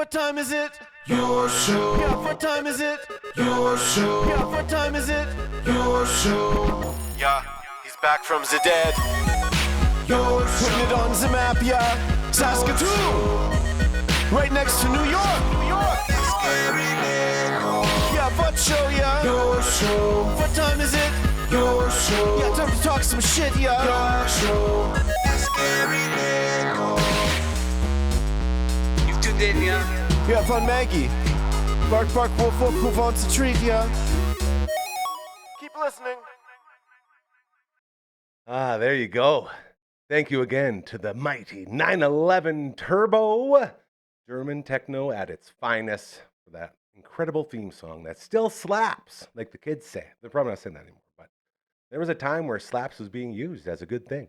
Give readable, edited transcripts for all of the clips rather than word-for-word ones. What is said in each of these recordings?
What time is it? Your show. Yeah, what time is it? Your show. Yeah, what time is it? Your show. Yeah, he's back from the dead. Your show. Putting it on the map, yeah. Saskatoon. Right next to New York. New York. Yeah, what show, yeah. Your show. What time is it? Your show. Yeah, time to talk some shit, yeah. Your show. You've tuned in, yeah? Yeah, fun Maggie. Bark, bark, wolf, wolf, move on to treat, yeah. Keep listening. Ah, there you go. Thank you again to the mighty 911 Turbo, German techno at its finest, for that incredible theme song that still slaps, like the kids say. They're probably not saying that anymore, but there was a time where slaps was being used as a good thing.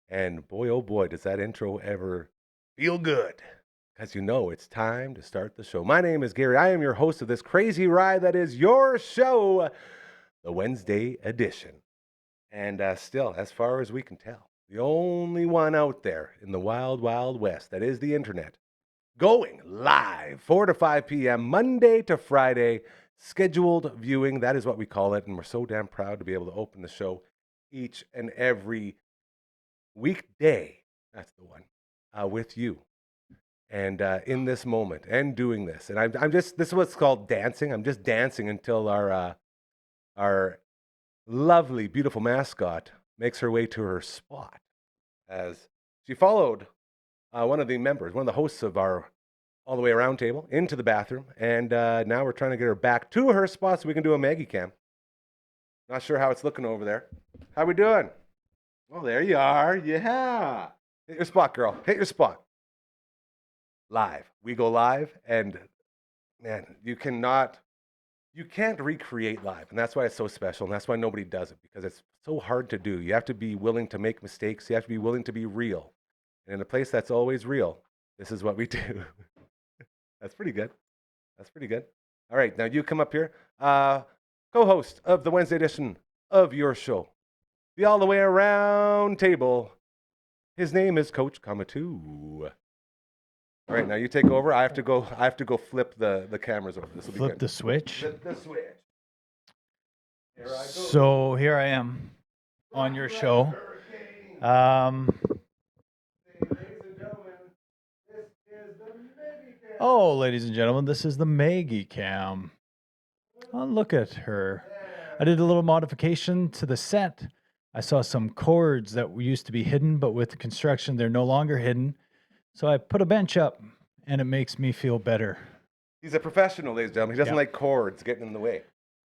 And boy, oh boy, does that intro ever feel good. Because you know it's time to start the show. My name is Gary. I am your host of this crazy ride that is your show, the Wednesday edition. And still, as far as we can tell, the only one out there in the wild, wild west that is the internet, going live 4 to 5 p.m. Monday to Friday, scheduled viewing. That is what we call it. And we're so damn proud to be able to open the show each and every weekday. That's the one, with you. And in this moment, and doing this, and I'm just, this is what's called dancing. I'm just dancing until our lovely, beautiful mascot makes her way to her spot, as she followed one of the members, one of the hosts of our All the Way Around table, into the bathroom, and now we're trying to get her back to her spot so we can do a Maggie cam. Not sure how it's looking over there. How we doing? Oh, there you are. Yeah. Hit your spot, girl. Hit your spot. Live. We go live, and man, you can't recreate live, and that's why it's so special, and that's why nobody does it, because it's so hard to do. You have to be willing to make mistakes. You have to be willing to be real. And in a place that's always real, this is what we do. That's pretty good. That's pretty good. All right, now you come up here. Co-host of the Wednesday edition of your show, the All the Way Around table. His name is Coach Kamatu. All right, now you take over. I have to go flip the cameras over. This will be Flip good. the switch. Flip the switch. Here I go. So here I am on your show. Ladies and gentlemen, this is the Maggie cam. Oh, look at her. I did a little modification to the set. I saw some cords that used to be hidden, but with the construction, they're no longer hidden. So I put a bench up, and it makes me feel better. He's a professional, ladies and gentlemen. He doesn't Yeah. like cords getting in the way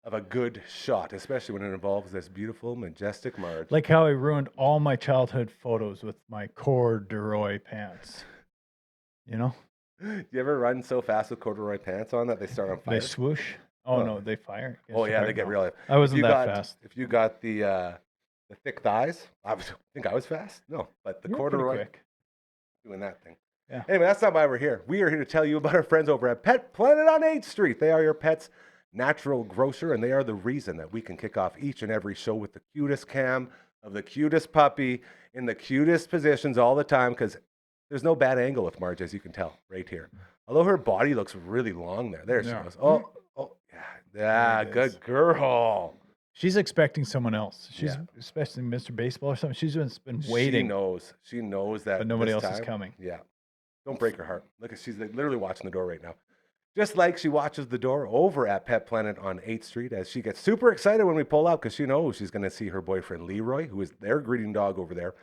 of a good shot, especially when it involves this beautiful, majestic Marge. Like how I ruined all my childhood photos with my corduroy pants. You know? You ever run so fast with corduroy pants on that they start on fire? They swoosh. Oh, no, they fire. Yes, Oh, yeah, fire. they get No. real. I wasn't that fast. If you got the thick thighs, I think I was fast. No, but the You're pretty corduroy, quick. doing that thing. Yeah. Anyway, that's not why we're here. We are here to tell you about our friends over at Pet Planet on 8th Street. They are your pet's natural grocer, and they are the reason that we can kick off each and every show with the cutest cam of the cutest puppy in the cutest positions all the time, because there's no bad angle with Marge, as you can tell right here. Although her body looks really long there. There she Yeah. goes. Oh, yeah. Yeah, There it good is. girl. She's expecting someone else. She's Yeah. expecting Mr. Baseball or something. She's been waiting, She knows that. but nobody this else is time- coming. Yeah. Don't break her heart. Look, she's literally watching the door right now. Just like she watches the door over at Pet Planet on 8th Street, as she gets super excited when we pull out, because she knows she's going to see her boyfriend Leroy, who is their greeting dog over there.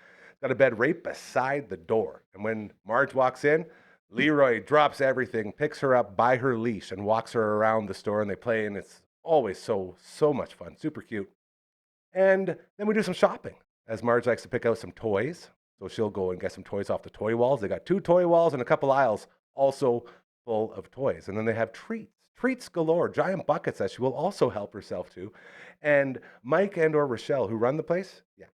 Got a bed right beside the door. And when Marge walks in, Leroy drops everything, picks her up by her leash, and walks her around the store, and they play, and it's always so much fun. Super cute. And then we do some shopping, as Marge likes to pick out some toys. So she'll go and get some toys off the toy walls. They got 2 toy walls and a couple aisles also full of toys. And then they have treats galore, giant buckets that she will also help herself to. And Mike and or Rochelle, who run the place, yeah,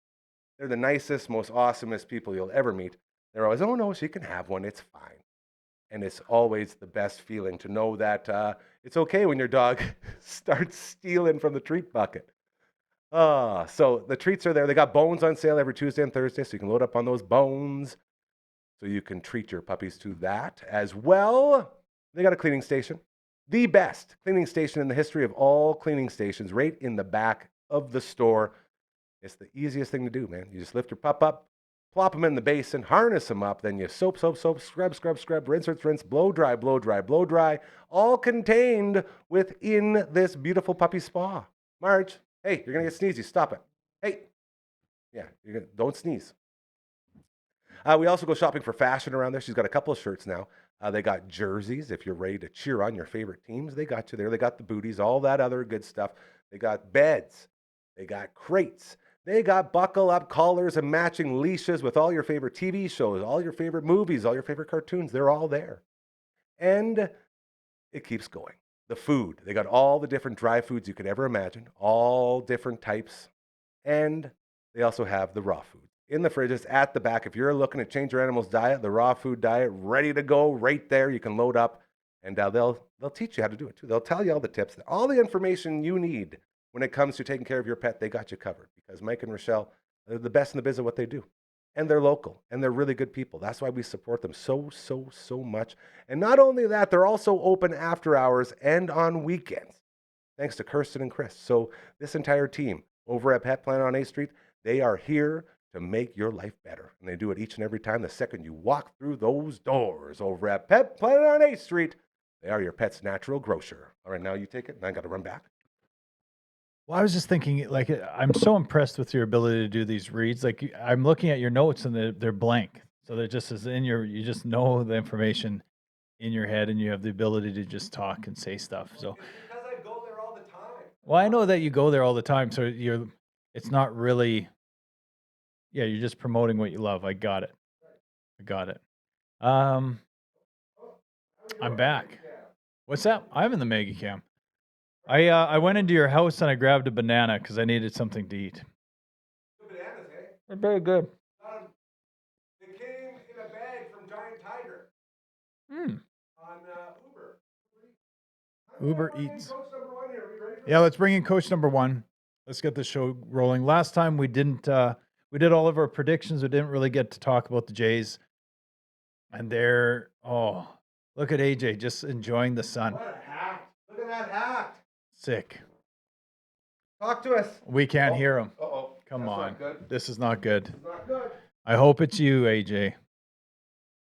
they're the nicest, most awesomest people you'll ever meet. They're always, oh no, she can have one, it's fine. And it's always the best feeling to know that it's okay when your dog starts stealing from the treat bucket. So the treats are there. They got bones on sale every Tuesday and Thursday, so you can load up on those bones. So you can treat your puppies to that as well. They got a cleaning station. The best cleaning station in the history of all cleaning stations, right in the back of the store. It's the easiest thing to do, man. You just lift your pup up, plop them in the basin, harness them up, then you soap, scrub, rinse, blow dry, all contained within this beautiful puppy spa. Marge, hey, you're going to get sneezy. Stop it. Hey. Yeah, don't sneeze. We also go shopping for fashion around there. She's got a couple of shirts now. They got jerseys. If you're ready to cheer on your favorite teams, they got you there. They got the booties, all that other good stuff. They got beds. They got crates. They got buckle-up collars and matching leashes with all your favorite TV shows, all your favorite movies, all your favorite cartoons. They're all there. And it keeps going. The food. They got all the different dry foods you could ever imagine, all different types. And they also have the raw food in the fridges at the back. If you're looking to change your animal's diet, the raw food diet, ready to go right there. You can load up, and they'll teach you how to do it too. They'll tell you all the tips, all the information you need when it comes to taking care of your pet. They got you covered because Mike and Rochelle are the best in the biz of what they do. And they're local, and they're really good people. That's why we support them so much. And not only that, they're also open after hours and on weekends, thanks to Kirsten and Chris. So this entire team over at Pet Planet on 8th Street, they are here to make your life better. And they do it each and every time. The second you walk through those doors over at Pet Planet on 8th Street, they are your pet's natural grocer. All right, now you take it, and I got to run back. Well, I was just thinking, like, I'm so impressed with your ability to do these reads. Like, I'm looking at your notes, and they're blank. So they're just as in you just know the information in your head, and you have the ability to just talk and say stuff. So It's because I go there all the time. well, I know that you go there all the time, so it's not really, yeah, you're just promoting what you love. I got it. I'm back. What's that? I'm in the Maggie Cam. I went into your house and I grabbed a banana because I needed something to eat. The bananas, eh? They're very good. They came in a bag from Giant Tiger on Uber. Uber Eats. Coach number 1 here. Are we ready for Yeah, let's bring in coach number 1. Let's get the show rolling. Last time we didn't, we did all of our predictions. We didn't really get to talk about the Jays. And look at AJ just enjoying the sun. What a hat. Look at that hat. Sick. Talk to us. We can't hear him. Uh-oh. Come That's on. not good. This is not good. It's not good. I hope it's you, AJ.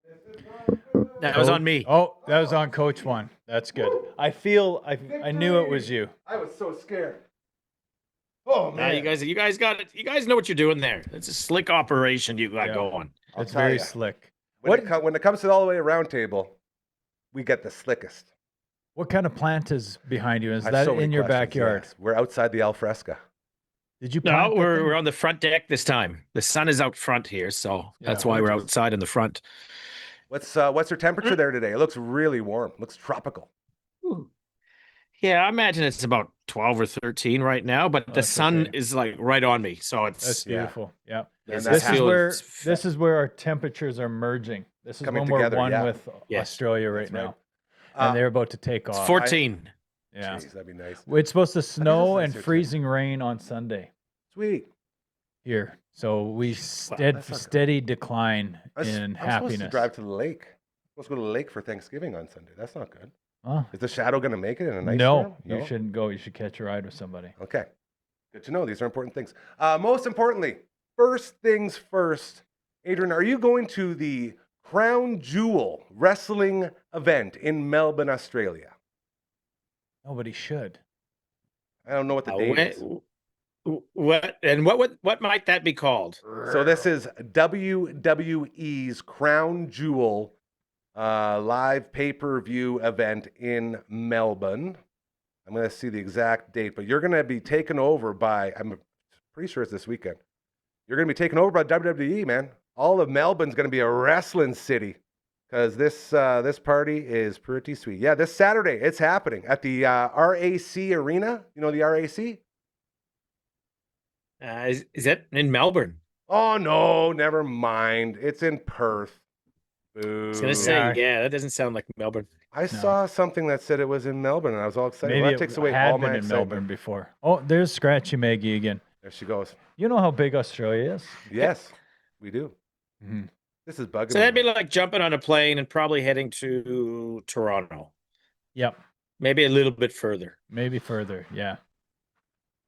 This is not good. That was on me. Oh, that was on coach 1. That's good. I knew it was you. I was so scared. Oh, Now man. you guys got it. You guys know what you're doing there. It's a slick operation you got Yeah. going. I'll It's tell very ya. slick. When it comes to the all the way round table, we get the slickest. What kind of plant is behind you? Is I have that so many in your questions, backyard? yes. We're outside the alfresca. Did you plant No, that thing? we're on the front deck this time. The sun is out front here, so that's Yeah. why we're outside in the front. What's your temperature there today? It looks really warm. It looks tropical. Yeah, I imagine it's about 12 or 13 right now, but the that's sun okay. is like right on me, so That's it's beautiful. Yeah. And This that's This is where our temperatures are merging. This is Coming when we're together, one yeah. with Yes. Australia right That's now. right. And they're about to take off. 14. Yeah. Jeez, that'd be nice. It's supposed to snow nice and here, too. freezing rain on Sunday Sweet. here. So we that's not good. steady decline I'm in supposed to happiness. drive to the lake. I'm supposed to go to the lake for Thanksgiving on Sunday. That's not good. Huh? Is the shadow going to make it in a nice No, storm? you shouldn't go. You should catch a ride with somebody. Okay. Good to know. These are important things. Most importantly, first things first, Adrian, are you going to the Crown Jewel wrestling event in Melbourne, Australia? Nobody should. I don't know what the date is. What might that be called? So this is WWE's Crown Jewel live pay-per-view event in Melbourne. I'm going to see the exact date, but you're going to be taken over by, I'm pretty sure it's this weekend. You're going to be taken over by WWE, man. All of Melbourne's going to be a wrestling city because this party is pretty sweet. Yeah, this Saturday, it's happening at the RAC Arena. You know the RAC? Is it in Melbourne? Oh, no, never mind. It's in Perth. I was Boo. gonna say, yeah, that doesn't sound like Melbourne. I saw something that said it was in Melbourne, and I was all excited. Maybe Well, it that takes away had all been my in excitement. Melbourne before. Oh, there's Scratchy Maggie again. There she goes. You know how big Australia is? Yes, we do. Mhm. This is bugging So that'd me. be like jumping on a plane and probably heading to Toronto. Yep. Maybe a little bit further. Maybe further. Yeah.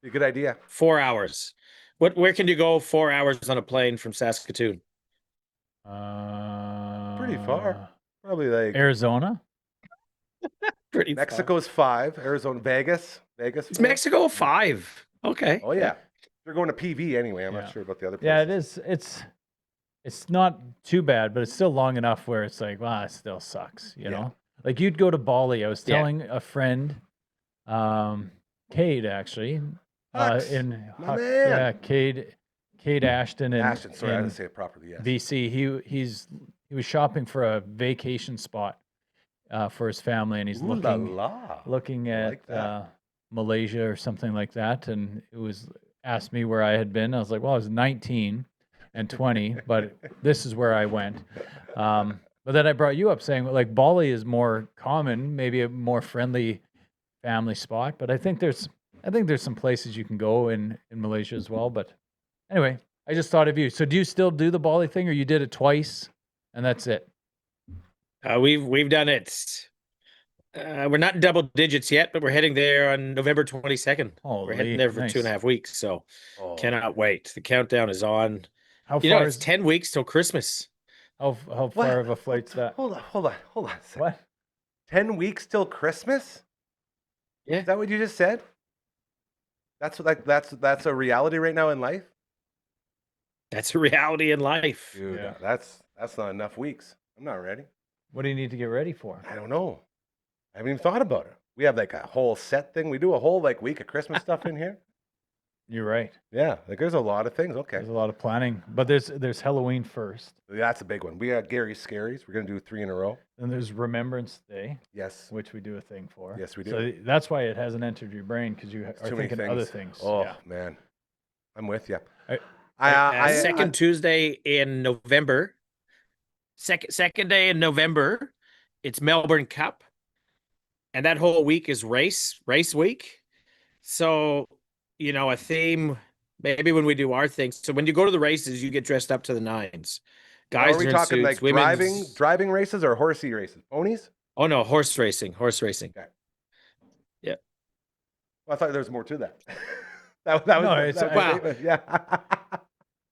Be a good idea. 4 hours. Where can you go 4 hours on a plane from Saskatoon? Pretty far. Probably like Arizona. Pretty far. Mexico's 5, Arizona, Vegas. It's 4. Mexico 5. Okay. Oh yeah. They're going to PV anyway. I'm Yeah. not sure about the other Yeah, places. it is. It's not too bad, but it's still long enough where it's like, well, it still sucks, you know? Like you'd go to Bali. I was Yeah. telling a friend, Cade actually, Hux, in my man. yeah, Cade Ashton in, Ashton, sorry, I in didn't say it properly. Yes. BC. He was shopping for a vacation spot for his family, and he's Ooh la looking la. looking I at like that. Malaysia or something like that, and it was asked me where I had been. I was like, well, I was 19 and 20, but this is where I went. But then I brought you up saying like Bali is more common, maybe a more friendly family spot. But I think there's some places you can go in Malaysia as well. But anyway, I just thought of you. So do you still do the Bali thing, or you did it twice and that's it? We've done it. We're not in double digits yet, but we're heading there on November 22nd. We're heading Holy, there for nice. 2.5 weeks. So Oh, cannot wait. The countdown is on. How You know, far it's is 10 weeks till Christmas. how what? far of a flight's that? Hold on a second. What? 10 weeks till Christmas? Yeah. Is that what you just said? That's a reality right now in life? That's a reality in life. Dude, Yeah. that's not enough weeks. I'm not ready. What do you need to get ready for? I don't know. I haven't even thought about it. We have like a whole set thing. We do a whole like week of Christmas stuff in here. You're right. Yeah, like there's a lot of things. Okay. There's a lot of planning, but there's Halloween first, That's a big one. We got Gary's Scaries. We're going to do 3 in a row. then there's Remembrance Day, Yes. which we do a thing for. Yes, we do. So that's why it hasn't entered your brain because you It's are too many thinking other things. Oh, Yeah. man. I'm with you. Second Tuesday in November. Second day in November, it's Melbourne Cup. And that whole week is race week. So, you know, a theme, maybe when we do our things. So when you go to the races, you get dressed up to the nines. Guys are we are in talking suits, like women's... driving races or horsey races? Ponies? Oh, no, horse racing. Okay. Yeah. Well, I thought there was more to that. that was No, that it's- was a wow. statement. Yeah.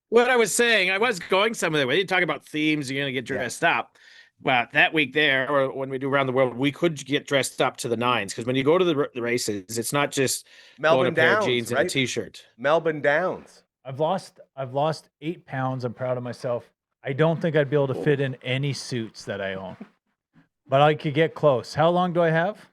What I was saying, I was going somewhere. When you talk about themes, you're going to get dressed up. Well, that week there, or when we do around the world, we could get dressed up to the nines. Because when you go to the races, it's not just going Melbourne a pair Downs, of jeans right? and a t-shirt. Melbourne Downs. I've lost 8 pounds. I'm proud of myself. I don't think I'd be able to fit in any suits that I own, but I could get close. How long do I have?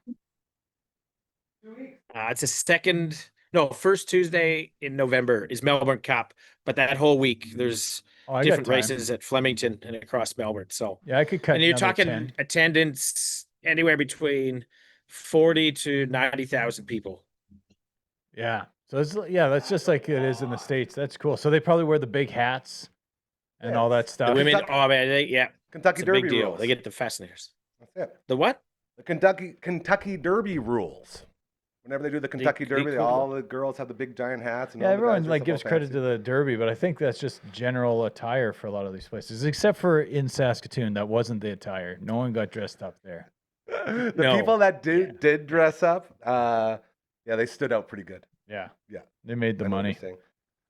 It's first Tuesday in November is Melbourne Cup, but that whole week there's I got different time. races at Flemington and across Melbourne. So, Yeah, I could cut. and you're another talking 10. attendance anywhere between 40 to 90,000 people. Yeah. So that's just like it is in the States. That's cool. So they probably wear the big hats and all that The stuff. women, Kentucky- oh man, Kentucky it's a Derby big deal. rules. They get the fascinators. That's it. The what? The Kentucky Derby rules. Whenever they do the Kentucky Derby, cool. all the girls have the big giant hats. And Yeah, all the everyone guys like dress gives up all credit fancy. to the Derby, but I think that's just general attire for a lot of these places, except for in Saskatoon. That wasn't the attire. No one got dressed up there. The No. people that did dress up, they stood out pretty good. Yeah. Yeah. They made the I know what money. you're saying.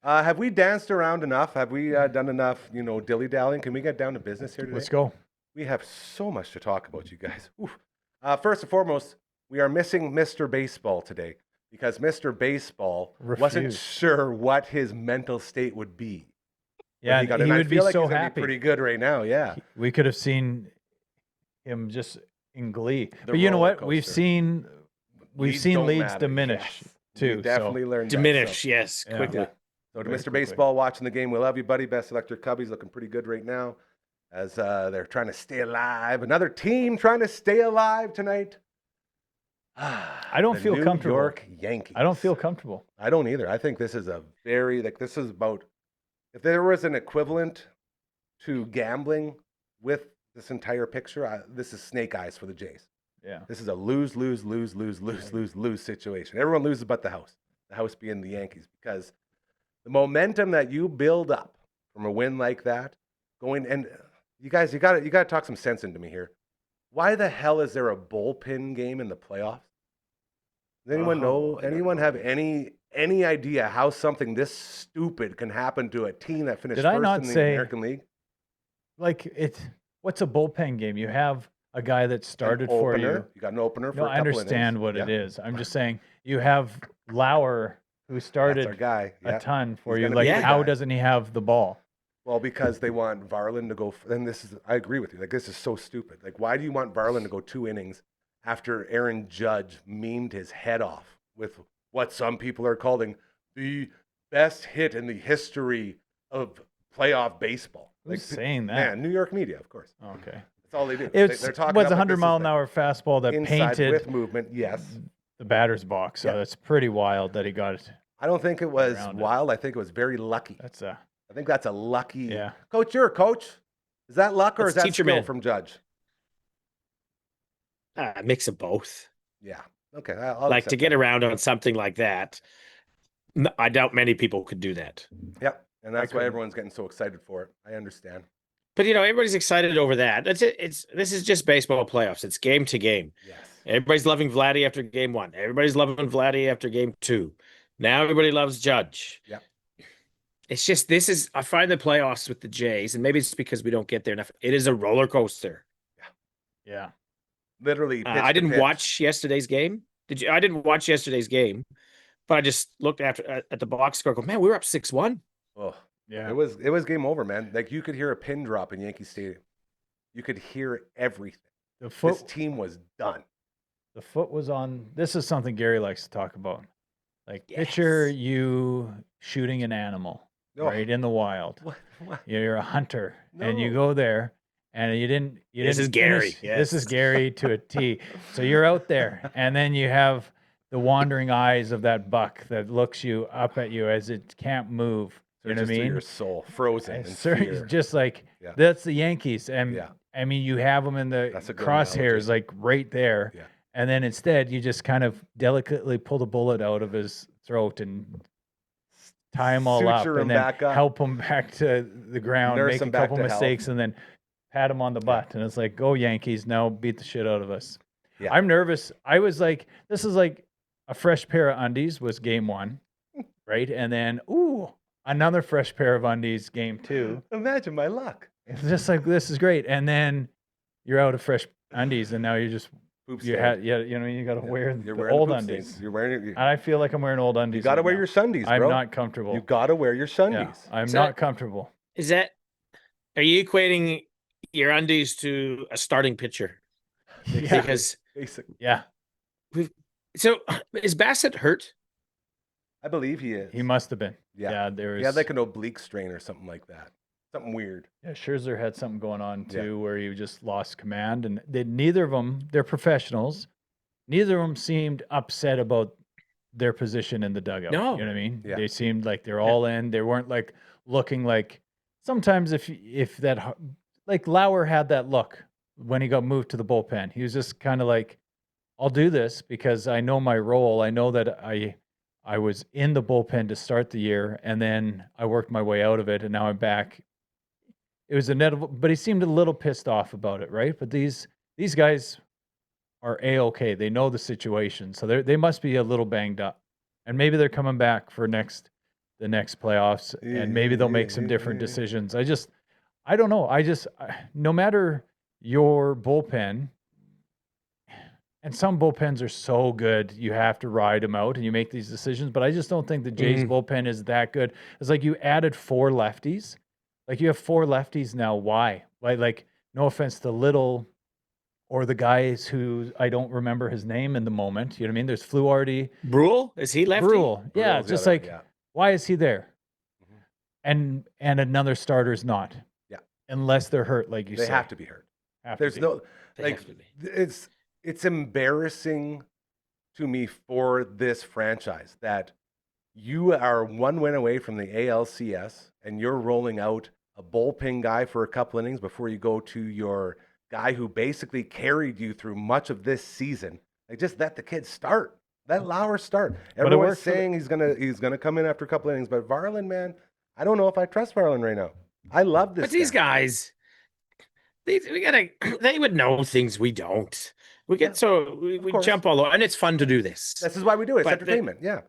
Have we danced around enough? Have we done enough, dilly-dallying? Can we get down to business here today? Let's go. We have so much to talk about, you guys. Oof. First and foremost, we are missing Mr. Baseball today because Mr. Baseball wasn't Refused. sure what his mental state would be. Yeah, He and he would be so he's gonna happy. Be pretty good right now, yeah. We could have seen him just in glee. The But you know roller what? We've coaster. seen don't leads matter. diminish Yes. too. We definitely so. learned Diminish, that, yes, Yeah. quickly. so. So to Very Mr. quickly. Baseball watching the game, we love you, buddy. Best Electric Cubbies looking pretty good right now as they're trying to stay alive. Another team trying to stay alive tonight. I don't feel New comfortable. York Yankees. I don't feel comfortable. I don't either. I think this is this is about, if there was an equivalent to gambling with this entire picture, this is snake eyes for the Jays. Yeah. This is a lose situation. Everyone loses but the house. The house being the Yankees, because the momentum that you build up from a win like that, you got to talk some sense into me here. Why the hell is there a bullpen game in the playoffs? Does anyone know? I don't Anyone know. have any idea how something this stupid can happen to a team that finished Did I first not in the say- American League? Like what's a bullpen game? You have a guy that started An for opener. you. You got an opener for No, a I couple understand innings. what it Yeah, is. I'm just saying you have Lauer who that's started our guy. a Yeah. ton for He's you. gonna Like, be the how guy. doesn't he have the ball? Well, because they want Varland to go. And this is, I agree with you. Like, this is so stupid. Like, why do you want Varland to go 2 innings after Aaron Judge memed his head off with what some people are calling the best hit in the history of playoff baseball? Who's saying that? Man, New York media, of course. Okay. That's all they do. It They're talking was up a like this 100 is mile an the hour fastball that inside painted with movement. Yes. the batter's box. So Yeah. that's pretty wild that he got it. I don't think it was Around it. wild. I think it was very lucky. That's I think that's a lucky. Yeah. Coach, you're a coach. Is that luck or That's is that teacher skill man. from Judge? A mix of both. Yeah. Okay. I'll Like accept to get that. around on something like that. I doubt many people could do that. Yep. And that's why couldn't. everyone's getting so excited for it. I understand. But everybody's excited over that. That's it. This is just baseball playoffs. It's game to game. Yes. Everybody's loving Vladdy after game 1. Everybody's loving Vladdy after game 2. Now everybody loves Judge. Yep. It's just I find the playoffs with the Jays, and maybe it's because we don't get there enough. It is a roller coaster. yeah. Literally. pitch I to didn't pitch. watch yesterday's game. Did you? I didn't watch yesterday's game, but I just looked at the box score. Go, man, we were up 6-1. Oh, Yeah. it was game over, man. Like you could hear a pin drop in Yankee Stadium. You could hear everything. The This foot team was done. the foot was on. This is something Gary likes to talk about. Like picture Yes. you shooting an animal Oh, right in the wild. What? You're a hunter and you No. go there and you didn't This is finish- Gary, This is yes. Gary to a T. So you're out there and then you have the wandering eyes of that buck that looks you up at you as it can't move. You know what I Searches through mean? your soul, frozen in It's cer- fear. just like Yeah. that's the Yankees. And Yeah. I mean, you have them in the That's a good crosshairs, analogy. like right there. Yeah. And then instead, you just kind of delicately pull the bullet out of his throat and tie him all up Suture him and then back up. help him back to the ground, Nurse make a him back couple to health. mistakes, and then pat him on the butt. And it's like, go Yankees, now beat the shit out of us. Yeah. I'm nervous. I was like, this is like a fresh pair of undies was game 1, right? And then, ooh, another fresh pair of undies game 2. Imagine my luck. It's just like, this is great. And then you're out of fresh undies, and now you're just, Poop you stain. had, you know, you got to wear You're the wearing old poop undies. stains. You're wearing And I feel like I'm wearing old undies. You got to right wear now. your Sundays, I'm bro. not comfortable. You got to wear your Yeah, Sundays. I'm So- not comfortable. Is that? Are you equating your undies to a starting pitcher? Yeah. Because Basically, Yeah, so is Bassett hurt? I believe he is. he must have been. Yeah. Yeah, there was. He had like an oblique strain or something like that. Something weird. Yeah, Scherzer had something going on Yeah. too, where he just lost command, and neither of them. They're professionals. Neither of them seemed upset about their position in the dugout. No. You know what I mean? Yeah. They seemed like they're all in. They weren't like looking like. Sometimes if that like Lauer had that look when he got moved to the bullpen, he was just kind of like, I'll do this because I know my role. I know that I was in the bullpen to start the year, and then I worked my way out of it, and now I'm back. It was inevitable, but he seemed a little pissed off about it, right? But these guys are A-okay. They know the situation, so they must be a little banged up, and maybe they're coming back for the next playoffs, and maybe they'll make some different decisions. I don't know. No matter your bullpen. And some bullpens are so good, you have to ride them out and you make these decisions. But I just don't think the Jays bullpen is that good. It's like you added 4 lefties. Like you have 4 lefties now. Why? Like no offense to Little or the guys who I don't remember his name in the moment. You know what I mean? There's Fluharty, Brule, is he lefty? Brule. Yeah, Brule's the just other- like yeah. why is he there? Mhm. And another starter's not. Yeah. Unless they're hurt, like you They say. have to be hurt. Have to There's be. no They like have to be. it's embarrassing to me for this franchise that you are 1 win away from the ALCS and you're rolling out a bullpen guy for a couple innings before you go to your guy who basically carried you through much of this season. Like just let the kid start. Let Lauer start. But it Everyone's worked for the- saying he's gonna come in after a couple innings, but Varland, man, I don't know if I trust Varland right now. I love this. But these guy. guys, They would know things we don't. We get we course. jump all over, and it's fun to do this. This is why we do it. It's But entertainment. Yeah.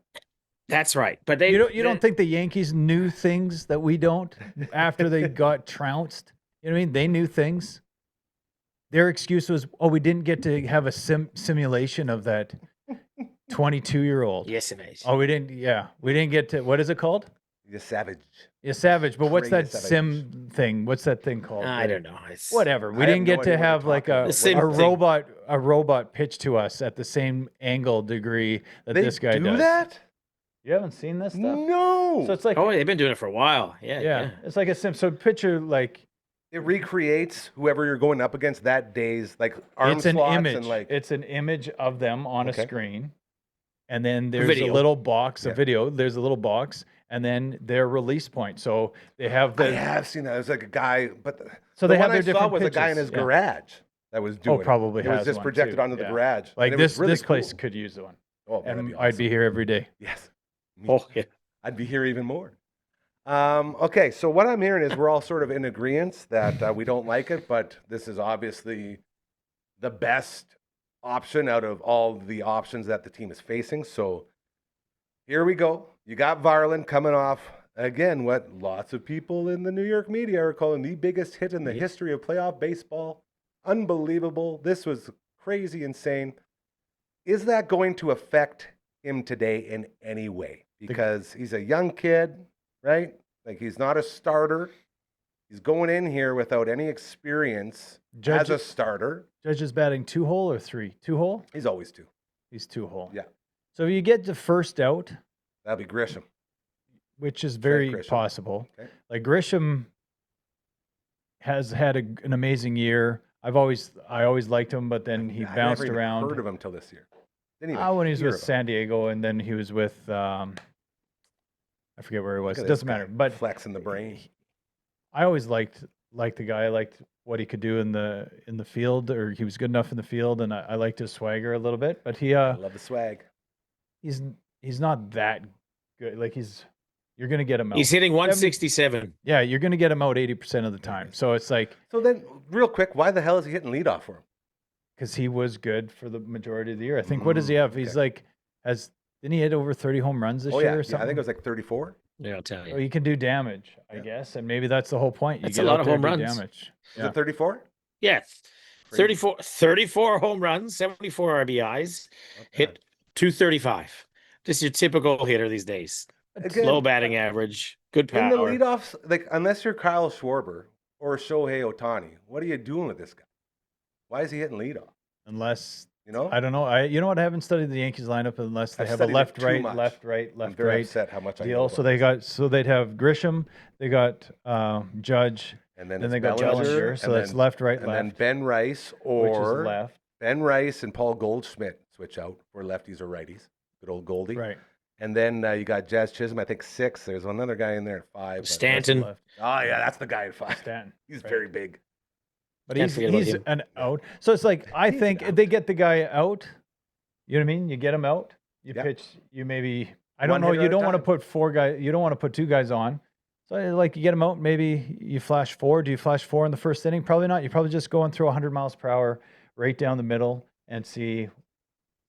That's right. But You don't think the Yankees knew things that we don't after they got trounced? You know what I mean? They knew things. Their excuse was, "Oh, we didn't get to have a simulation of that 22-year-old." Yes, it is. Oh, we didn't. Yeah, we didn't get to. What is it called? You're savage. Yeah, savage. But what's Crazy that savage. sim thing? What's that thing called? I don't know. It's Whatever. We I have didn't no get idea to what you're have like talking about. a, The same a thing. robot pitch to us at the same angle degree that They this guy do does. that? You haven't seen this stuff? No. So it's like, Oh, they've been doing it for a while. Yeah, yeah, it's like a sim. So picture like it recreates whoever you're going up against that day's like arm it's an slots image. and like It's an image of them on Okay. a screen, and then there's Video. a little box of Yeah. video. There's a little box, and then their release point. So they have I the. have seen that. It was like a guy, but So the they have one their I saw different was a guy in pitches, his yeah. garage that was doing. Probably it was has just one projected too, onto the yeah. garage. Like and it was this, really this place cool. could use one, Oh, man, that'd and be I'd be awesome. here every day. Yes. Me Oh, too. yeah. I'd be here even more. Okay, so what I'm hearing is we're all sort of in agreement that we don't like it, but this is obviously the best option out of all the options that the team is facing. So here we go. You got Varland coming off, again, what lots of people in the New York media are calling the biggest hit in the Yep. history of playoff baseball. Unbelievable. This was crazy, insane. Is that going to affect him today in any way? Because he's a young kid, right? Like he's not a starter. He's going in here without any experience as a starter. Judge is batting 2-hole or 3? 2-hole? He's always two. He's 2-hole. Yeah. So if you get the first out, That'll be Grisham. which is very Grisham. possible. Okay. Like Grisham has had an amazing year. I always liked him, but then he I bounced never even around. heard of him till this year. Didn't even When he was hear with of him. San Diego, and then he was with I forget where he was. Look It at this doesn't guy matter. But flexing the brain. I always liked the guy. I liked what he could do in the field, or he was good enough in the field, and I liked his swagger a little bit. But I love the swag. he's not that good. Like you're gonna get him out. He's hitting 167. Yeah, you're gonna get him out 80% of the time. So it's like So then, real quick, why the hell is he hitting leadoff for him? because he was good for the majority of the year. I think. What does he have? He's like didn't he hit over 30 home runs this Oh year yeah, or yeah, something? I think it was like 34. Yeah, I'll tell So you. he can do damage, I Yeah. guess, and maybe that's the whole point. You That's get a lot out of there, home do runs. damage. Is it 34? Yeah. Crazy. 34 home runs, 74 RBIs, Not hit bad. 235. Just your typical hitter these days. Again, Low batting average, good in the power. leadoffs, like unless you're Kyle Schwarber or Shohei Ohtani, what are you doing with this guy? Why is he hitting leadoff? Unless You know, I don't know. You know what? I haven't studied the Yankees lineup unless they I've have a studied it left, too right, much. left, right, I'm left, very right upset how much I know deal. about So this. they'd have Grisham, they got Judge, And then then it's they got Bellinger, Bellinger. and So that's then- left, right, and then left, Ben Rice which or is left, Ben Rice and Paul Goldschmidt switch out for lefties or righties. Good old Goldie. right. And then you got Jazz Chisholm, I think 6. There's another guy in there at 5. but- Stanton. Left, Oh yeah, that's the guy at 5. Stanton. He's right. very big. But Can't forget about he's him. an out. So it's like I He's think an if they get the guy out, you know what I mean? You get him out, you Yeah. pitch, you maybe I One don't know, hitter you at a don't want to time. put 4 guys, you don't want to put 2 guys on. So like you get him out, maybe you flash 4. Do you flash 4 in the first inning? Probably not. You probably just go and throw 100 miles per hour right down the middle and see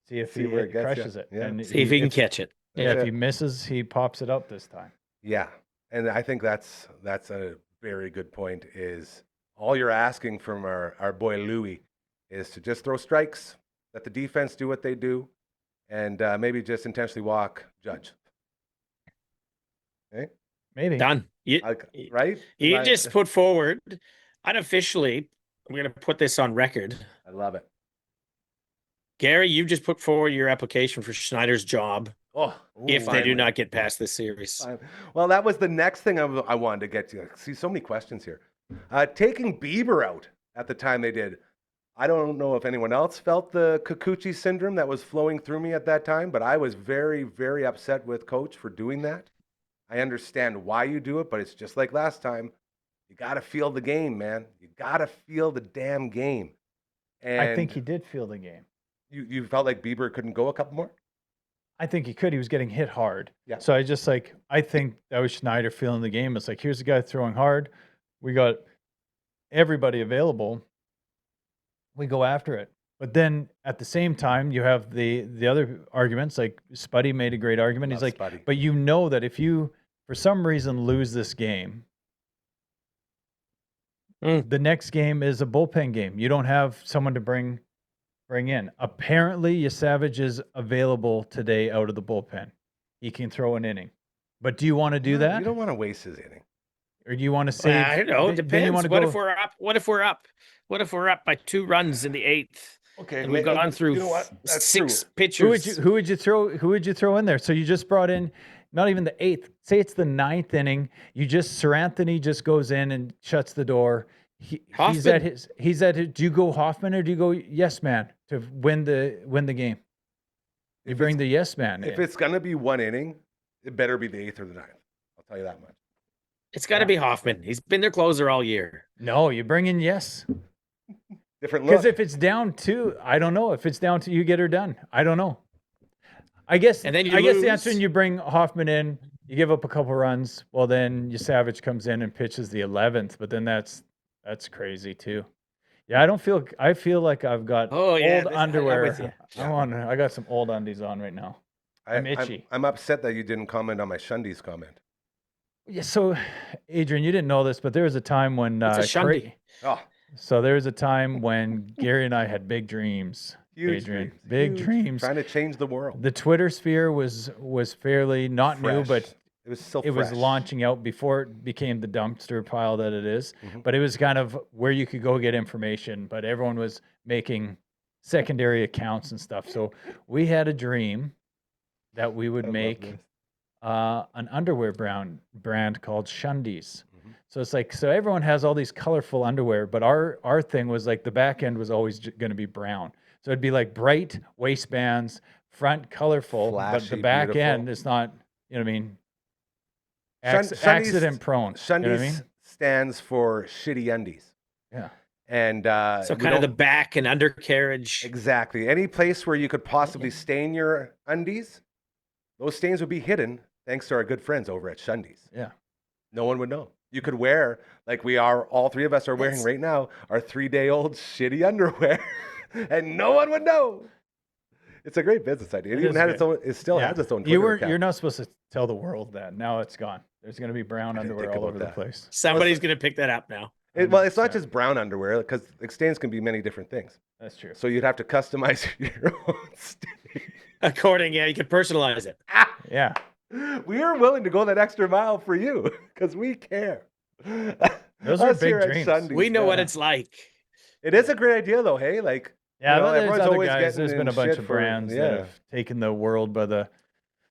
if See he where it gets ya. crushes it. Yeah. And See if he can catch it. Yeah, if it. he misses, he pops it up this time. Yeah, and I think that's a very good point. Is all you're asking from our boy Louis is to just throw strikes, let the defense do what they do, and maybe just intentionally walk Judge. Okay, Maybe. Done. right? You Right. just put forward, unofficially, I'm going to put this on record. I love it. Gary, you just put forward your application for Schneider's job Oh, if they do finally. not get past this series. Fine. Well, that was the next thing I wanted to get to. I see so many questions here. Taking Bieber out at the time they did. I don't know if anyone else felt the Kikuchi syndrome that was flowing through me at that time, but I was very, very upset with Coach for doing that. I understand why you do it, but it's just like last time. You got to feel the game, man. You got to feel the damn game. And I think he did feel the game. you felt like Bieber couldn't go a couple more? I think he could. He was getting hit hard. Yeah. So I think that was Schneider feeling the game. It's like, here's a guy throwing hard. We got everybody available, we go after it. But then at the same time, you have the other arguments. Like Spuddy made a great argument. He's Love like, Spuddy. but you know that if you, for some reason, lose this game, the next game is a bullpen game. You don't have someone to bring in. Apparently, Yasavage is available today out of the bullpen. He can throw an inning. But do you want to do that? You don't want to waste his inning. Or do you want to save? I don't know. It then depends. you want to What go, if we're up? What if we're up? What if we're up by 2 runs in the 8th? Okay, And we've gone through you know what? That's 6 true. pitchers. who would you throw in there? So you just brought in not even the 8th. Say it's the 9th inning. You just Sir Anthony just goes in and shuts the door. He's at Hoffman. his do you go Hoffman or do you go yes man to win the game? You bring the yes man. If it's gonna be 1 inning, it better be the 8th or the 9th. I'll tell you that much. It's got to be Hoffman. He's been their closer all year. No, you bring in yes. Different look. Because if it's down 2, I don't know. If it's down 2, you get her done. I don't know. I guess. And then you I guess lose. the answer, and you bring Hoffman in, you give up a couple runs. Well, then Savage comes in and pitches the 11th. But then that's crazy too. Yeah, I feel like I've got old underwear. I'm with you. I got some old undies on right now. I'm itchy. I'm upset that you didn't comment on my Shundies comment. Yeah. So, Adrian, you didn't know this, but there was a time when It's a shundi. Oh, So there was a time when Gary and I had big dreams. huge Adrian, dreams. big Huge. dreams. Trying to change the world. The Twitter sphere was fairly not new, Fresh. but it was still it was fresh. launching out before it became the dumpster pile that it is. Mhm. But it was kind of where you could go get information, but everyone was making secondary accounts and stuff. So we had a dream that we would I love make this. an underwear brand called Shundies. Mhm. So it's like, so everyone has all these colorful underwear, but our thing was like the back end was always going to be brown. So it'd be like bright waistbands, front colorful, but Flashy, the back beautiful. end is not, you know what I mean? Shundies- Accident prone. Shundies You know what I mean? stands for shitty undies. Yeah. And So we kind of the don't- back and undercarriage. exactly any place where you could possibly stain your undies, those stains would be hidden thanks to our good friends over at Shundies. Yeah. No one would know. You could wear, like we are, all 3 of us are wearing That's- right now, our 3-day-old shitty underwear, and no one would know. It's a great business idea. It It even is had good. its own. It still Yeah. has its own Twitter account. You're not supposed to tell the world that. Now it's gone. There's going to be brown I didn't underwear think all about over the that. place. Somebody's going to pick that up now. Well, it's not 100%. just brown underwear because stains can be many different things. That's true. So you'd have to customize your own stain. According, yeah, you can personalize it. Yeah. We are willing to go that extra mile for you because we care. Those are Us big here at dreams. Shundies, We know what yeah. it's like. It is a great idea, though. Hey, like Yeah, you know, but there's everyone's other always guys. getting There's been in a bunch shit of for- brands yeah. that have taken the world by the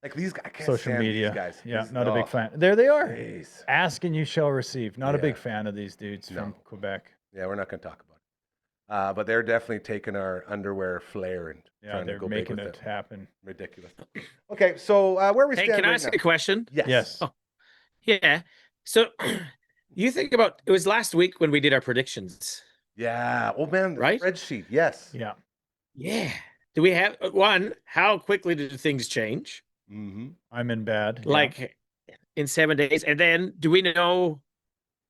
like these guys. I can't social stand media. These guys. Yeah, These- not a big oh, fan. There they are. jeez. Ask and you shall receive. Not a big Yeah. fan of these dudes from No. Quebec. Yeah, we're not going to talk about it. But they're definitely taking our underwear flair and Yeah, trying to they're go making big with it happen. Ridiculous. Okay, so where we Hey, stand can I right ask now? a question? Yes. Yes. Oh. Yeah. So you think about it was last week when we did our predictions. Yeah. Oh man, the Right? spreadsheet. Yes. Yeah. Yeah. Do we have one? How quickly did things change? Mm-hmm. I'm in bad. Yeah. Like in 7 days, and then do we know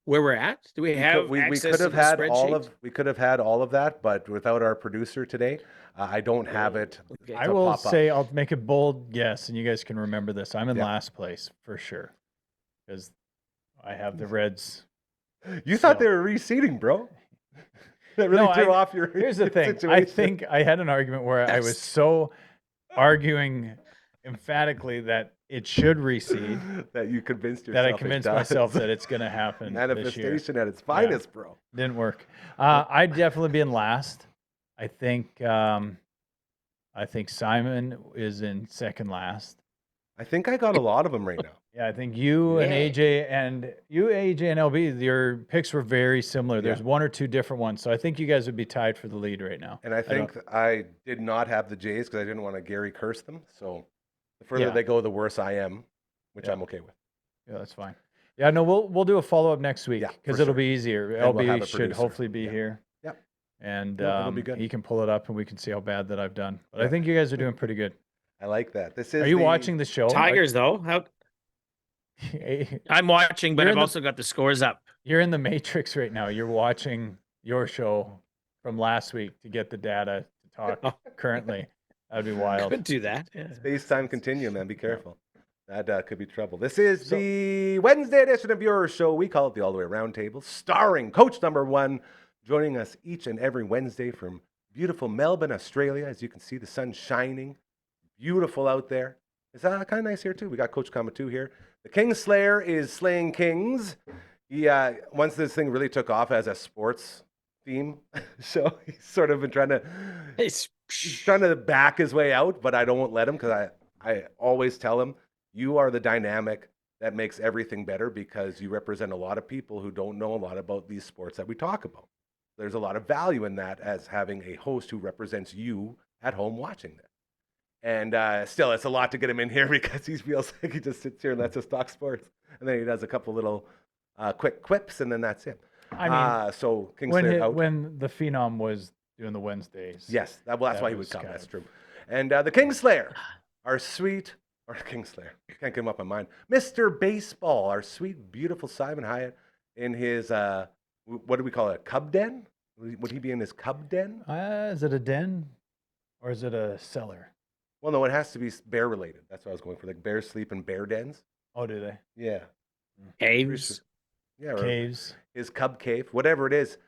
where we're at? Do we have We access could to have the had all spreadsheet? of that, but without our producer today, I don't have it. Okay. I to will pop up. say I'll make a bold guess, and you guys can remember this. I'm in Yeah. last place for sure because I have the Reds. You thought So- they were reseeding, bro. That really No, threw off your. Here's the thing. I situation. think I had an argument where I was Yes. so arguing emphatically that it should reseed that you convinced yourself. that I it convinced does. myself that it's going to happen this year. Manifestation at its finest, bro. Didn't work. I'd definitely be in last. I think Simon is in second last. I think I got a lot of them right now. Yeah, I think you and Yeah. AJ and LB, your picks were very similar. There's Yeah. one or two different ones. So I think you guys would be tied for the lead right now. And I think I did not have the Jays because I didn't want to Gary curse them. So the further Yeah. they go, the worse I am, which Yeah. I'm okay with. Yeah, that's fine. Yeah, no, we'll do a follow up next week Yeah, because for it'll sure. be easier. And we'll have LB a should producer. hopefully be Yeah. here. Yep. And No, it'll be good. he can pull it up and we can see how bad that I've done. But I Yeah. think you guys are doing pretty good. I like that. This is. Are you watching the show? Tigers, though. How I'm watching, but You're I've in the- also got the scores up. You're in the matrix right now. You're watching your show from last week to get the data to talk currently. That'd be wild. Could do that. Yeah. Space-time continuum, man. Be careful. That could be trouble. This is the Wednesday edition of your show. We call it the All the Way Round Table, starring Coach Number One, joining us each and every Wednesday from beautiful Melbourne, Australia. As you can see, the sun's shining. Beautiful out there. It's kind of nice here, too. We got Coach Two here. The Kingslayer is slaying kings. He once this thing really took off as a sports theme, so he's sort of been trying to back his way out, but I don't let him because I always tell him, you are the dynamic that makes everything better because you represent a lot of people who don't know a lot about these sports that we talk about. There's a lot of value in that as having a host who represents you at home watching this. And still, it's a lot to get him in here because he feels like he just sits here and lets us talk sports. And then he does a couple little quick quips, and then that's it. I mean, so Kingslayer when the Phenom was doing the Wednesdays. Yes, that's why he would come. That's true. And the Kingslayer, Kingslayer, can't get him up on mine. Mr. Baseball, our sweet, beautiful Simon Hyatt in his, what do we call it, a cub den? Would he be in his cub den? Is it a den or is it a cellar? Well, no, it has to be bear related. That's what I was going for. Like bears sleep in bear dens. Oh, do they? Yeah. Caves. Yeah. Caves. His cub cave, whatever it is.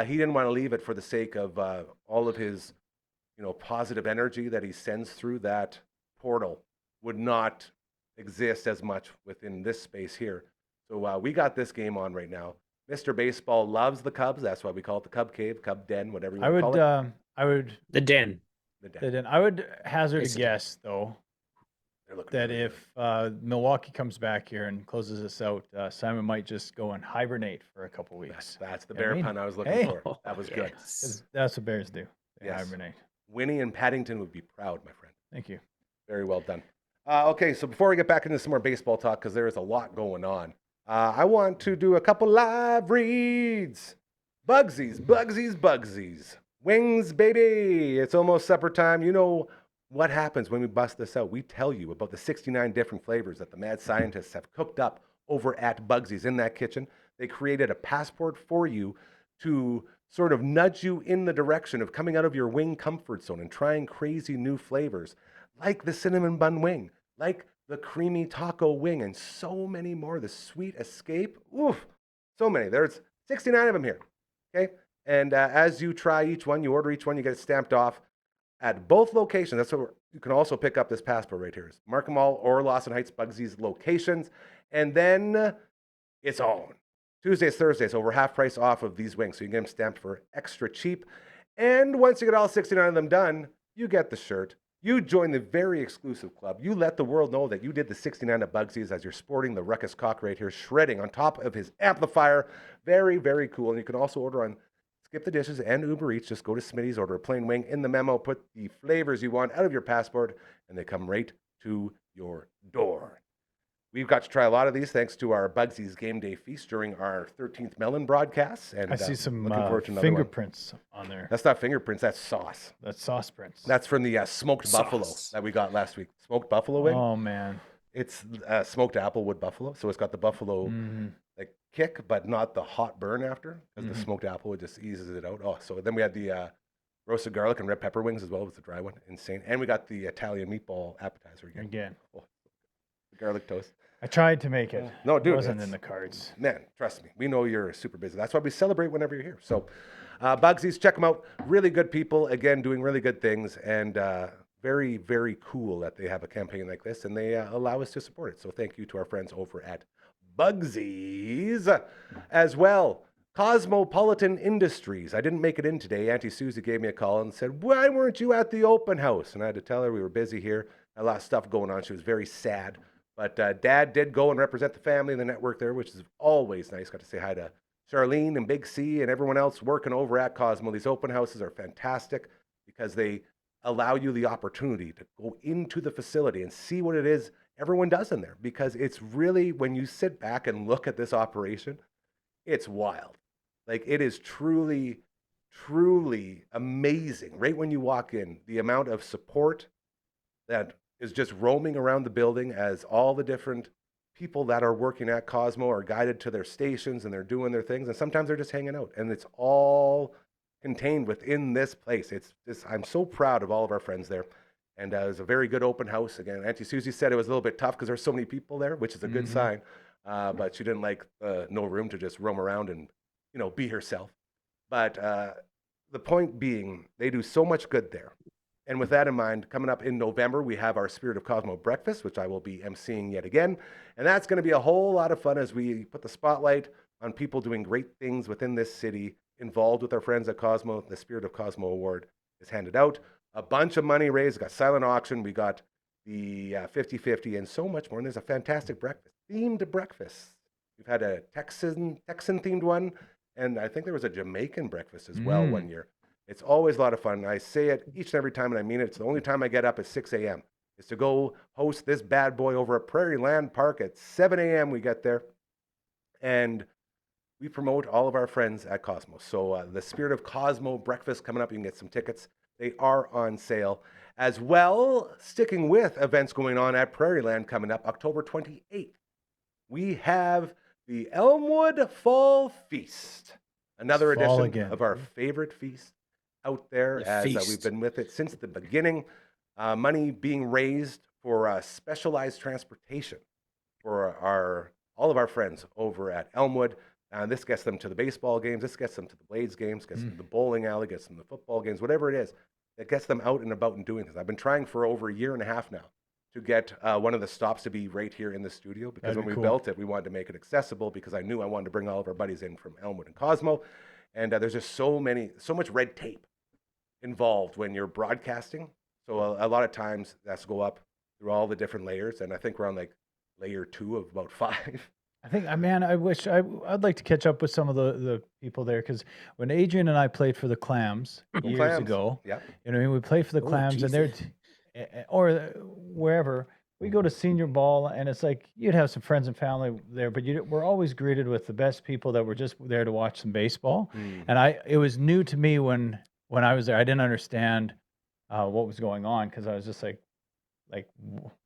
He didn't want to leave it for the sake of all of his, positive energy that he sends through that portal would not exist as much within this space here. So we got this game on right now. Mr. Baseball loves the Cubs. That's why we call it the Cub Cave, Cub Den, whatever you want to call it. The Den. I would hazard a guess, though, that if Milwaukee comes back here and closes us out, Simon might just go and hibernate for a couple weeks. That's the bear pun I was looking for. That was good. That's what bears do. They Yes. hibernate. Winnie and Paddington would be proud, my friend. Thank you. Very well done. Okay, so before we get back into some more baseball talk, because there is a lot going on, I want to do a couple live reads. Bugsies. Wings, baby. It's almost supper time. You know what happens when we bust this out. We tell you about the 69 different flavors that the mad scientists have cooked up over at Bugsies in that kitchen. They created a passport for you to sort of nudge you in the direction of coming out of your wing comfort zone and trying crazy new flavors, like the cinnamon bun wing, like the creamy taco wing, and so many more. The sweet escape. Oof, so many. There's 69 of them here. Okay? And as you try each one, you order each one, you get it stamped off at both locations. That's what you can also pick up this passport right here. Markham Mall or Lawson Heights Bugsies locations. And then it's on. Tuesdays, Thursdays, over half price off of these wings. So you can get them stamped for extra cheap. And once you get all 69 of them done, you get the shirt. You join the very exclusive club. You let the world know that you did the 69 at Bugsies as you're sporting the Ruckus cock right here, shredding on top of his amplifier. Very, very cool. And you can also order on Skip the Dishes and Uber Eats. Just go to Smitty's, order a plain wing. In the memo, put the flavors you want out of your passport, and they come right to your door. We've got to try a lot of these thanks to our Bugsies Game Day Feast during our 13th Melon broadcasts. And I see some fingerprints on there. That's not fingerprints, that's sauce. That's sauce prints. That's from the smoked buffalo that we got last week. Smoked buffalo wing. Oh, man. It's smoked applewood buffalo. So it's got the buffalo like kick, but not the hot burn after, because the smoked applewood just eases it out. Oh, so then we had the roasted garlic and red pepper wings as well as the dry one. Insane. And we got the Italian meatball appetizer again. Oh, the garlic toast. I tried to make it. No, dude. It wasn't in the cards. Man, trust me. We know you're super busy. That's why we celebrate whenever you're here. So Bugsies, check them out. Really good people. Again, doing really good things. And very, very cool that they have a campaign like this. And they allow us to support it. So thank you to our friends over at Bugsies as well. Cosmopolitan Industries. I didn't make it in today. Auntie Susie gave me a call and said, why weren't you at the open house? And I had to tell her we were busy here. A lot of stuff going on. She was very sad. But Dad did go and represent the family and the network there, which is always nice. Got to say hi to Charlene and Big C and everyone else working over at Cosmo. These open houses are fantastic because they allow you the opportunity to go into the facility and see what it is everyone does in there. Because it's really, when you sit back and look at this operation, it's wild. Like, it is truly, truly amazing. Right when you walk in, the amount of support that is just roaming around the building as all the different people that are working at Cosmo are guided to their stations and they're doing their things. And sometimes they're just hanging out, and it's all contained within this place. It's just, I'm so proud of all of our friends there. And it was a very good open house. Again, Auntie Susie said it was a little bit tough because there's so many people there, which is a good sign. But she didn't like no room to just roam around and, be herself. But the point being, they do so much good there. And with that in mind, coming up in November, we have our Spirit of Cosmo breakfast, which I will be emceeing yet again. And that's going to be a whole lot of fun as we put the spotlight on people doing great things within this city, involved with our friends at Cosmo. The Spirit of Cosmo Award is handed out. A bunch of money raised. We got silent auction. We got the 50-50 and so much more. And there's a fantastic breakfast, themed breakfast. We've had a Texan themed one. And I think there was a Jamaican breakfast as well one year. It's always a lot of fun. I say it each and every time, and I mean it. It's the only time I get up at 6 a.m. is to go host this bad boy over at Prairie Land Park at 7 a.m. We get there, and we promote all of our friends at Cosmo. So the Spirit of Cosmo breakfast coming up. You can get some tickets. They are on sale. As well, sticking with events going on at Prairie Land coming up October 28th, we have the Elmwood Fall Feast. Another edition of our favorite feast out there, as we've been with it since the beginning. Money being raised for specialized transportation for all of our friends over at Elmwood. This gets them to the baseball games. This gets them to the Blades games, gets them to the bowling alley, gets them to the football games, whatever it is. That gets them out and about and doing this. I've been trying for over a year and a half now to get one of the stops to be right here in the studio, because when we built it, we wanted to make it accessible, because I knew I wanted to bring all of our buddies in from Elmwood and Cosmo. And there's just so much red tape involved when you're broadcasting. So a lot of times that's go up through all the different layers. And I think we're on like layer 2 of about 5. I think, man, I wish I'd like to catch up with some of the people there, because when Adrian and I played for the Clams years ago, we played for the Clams, and they're or wherever we go to senior ball, and it's like you'd have some friends and family there, but we're always greeted with the best people that were just there to watch some baseball. And it was new to me when I was there. I didn't understand what was going on, because I was just like,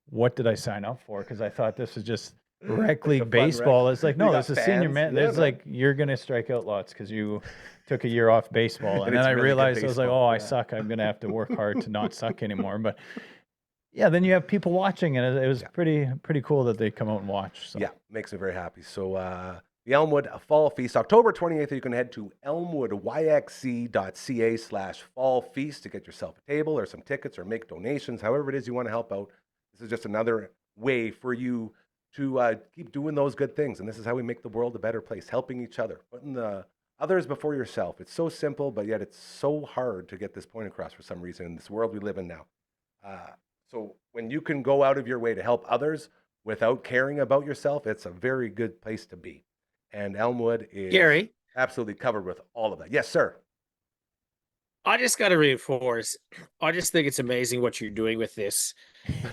what did I sign up for? Because I thought this was just rec league baseball. It's like, no, this is senior man. It's like, you're gonna strike out lots because you took a year off baseball. And then I realized, I was like, I suck. I'm gonna have to work hard to not suck anymore. But yeah, then you have people watching, and it was pretty cool that they come out and watch. So. Yeah, makes me very happy. So the Elmwood Fall Feast, October 28th. You can head to elmwoodyxc.ca/fall feast to get yourself a table or some tickets or make donations, however it is you want to help out. This is just another way for you to keep doing those good things. And this is how we make the world a better place, helping each other, putting the others before yourself. It's so simple, but yet it's so hard to get this point across for some reason in this world we live in now. So when you can go out of your way to help others without caring about yourself, it's a very good place to be. And Elmwood is Gary, absolutely covered with all of that. Yes, sir. I just got to reinforce, I just think it's amazing what you're doing with this,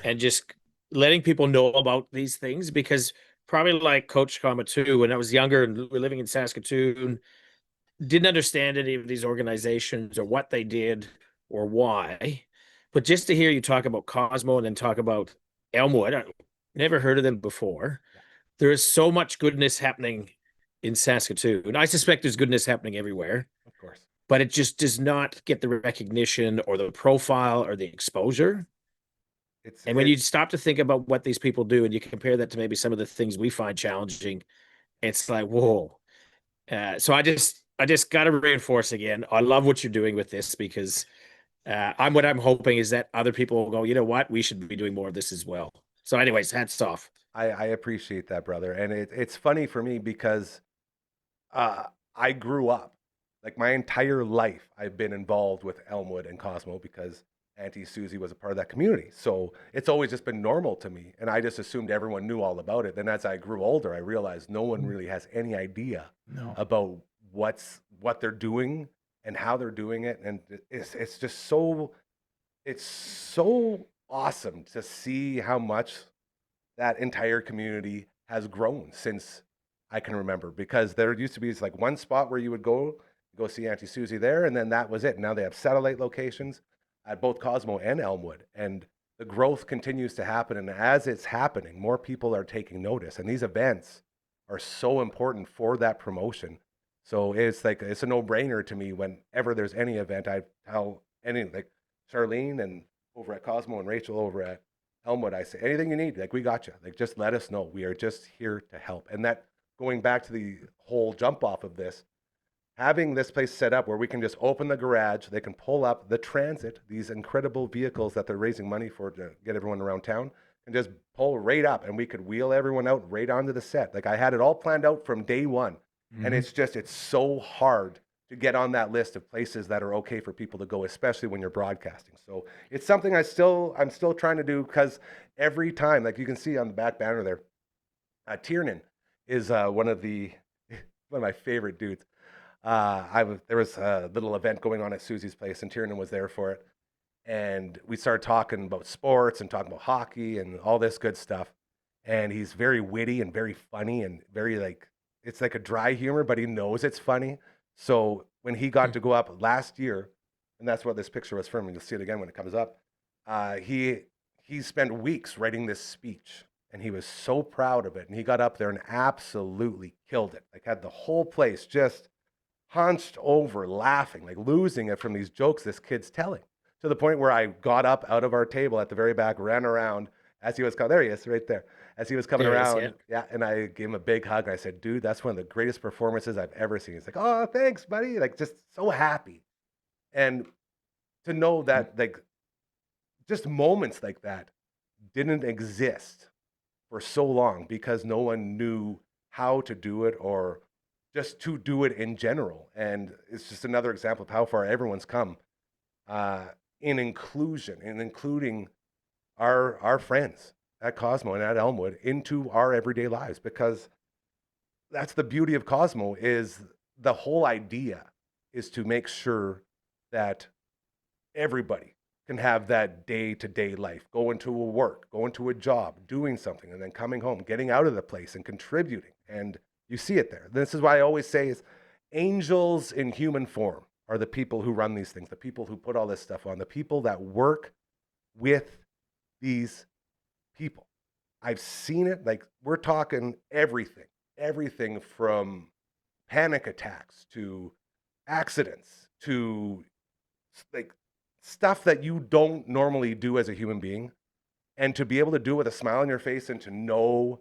and just letting people know about these things, because probably like Coach Kama too, when I was younger and we're living in Saskatoon, didn't understand any of these organizations or what they did or why. But just to hear you talk about Cosmo and then talk about Elmwood, I never heard of them before. There is so much goodness happening in Saskatoon. I suspect there's goodness happening everywhere. Of course. But it just does not get the recognition or the profile or the exposure. And when you stop to think about what these people do and you compare that to maybe some of the things we find challenging, it's like, whoa. So I just got to reinforce again, I love what you're doing with this, because what I'm hoping is that other people will go, you know what, we should be doing more of this as well. So anyways, hats off. I appreciate that, brother. And it's funny for me because I grew up, like my entire life, I've been involved with Elmwood and Cosmo because Auntie Susie was a part of that community. So it's always just been normal to me. And I just assumed everyone knew all about it. Then as I grew older, I realized no one really has any idea about what they're doing and how they're doing it. And it's just so awesome to see how much that entire community has grown since I can remember, because there used to be like one spot where you would go see Auntie Susie there, and then that was it. Now they have satellite locations at both Cosmo and Elmwood, and the growth continues to happen. And as it's happening, more people are taking notice. And these events are so important for that promotion. So it's like, it's a no-brainer to me whenever there's any event. I tell like Charlene and over at Cosmo and Rachel over at Elmwood, I say, anything you need, like, we got you. Like, just let us know. We are just here to help. And that, going back to the whole jump off of this, having this place set up where we can just open the garage, they can pull up the transit, these incredible vehicles that they're raising money for to get everyone around town, and just pull right up, and we could wheel everyone out right onto the set. Like, I had it all planned out from day one. And it's so hard to get on that list of places that are okay for people to go, especially when you're broadcasting. So it's something I'm still trying to do, because every time, like you can see on the back banner there, Tiernan is one of my favorite dudes. There was a little event going on at Susie's place, and Tiernan was there for it. And we started talking about sports and talking about hockey and all this good stuff. And he's very witty and very funny and very, like, it's like a dry humor, but he knows it's funny. So when he got to go up last year, and that's what this picture was from, and you'll see it again when it comes up, he spent weeks writing this speech, and he was so proud of it. And he got up there and absolutely killed it. Like, had the whole place just hunched over, laughing, like losing it from these jokes this kid's telling, to the point where I got up out of our table at the very back, ran around as he was coming. There he is, right there. As he was coming around, and I gave him a big hug. I said, dude, that's one of the greatest performances I've ever seen. He's like, oh, thanks, buddy. Like, just so happy. And to know that, like, just moments like that didn't exist for so long because no one knew how to do it or just to do it in general. And it's just another example of how far everyone's come in inclusion and including our friends at Cosmo and at Elmwood into our everyday lives, because that's the beauty of Cosmo. Is the whole idea is to make sure that everybody can have that day-to-day life, going to a work, going to a job, doing something, and then coming home, getting out of the place and contributing. And you see it there. This is why I always say is angels in human form are the people who run these things, the people who put all this stuff on, the people that work with these people. I've seen it. Like, we're talking everything from panic attacks to accidents to, like, stuff that you don't normally do as a human being. And to be able to do it with a smile on your face and to know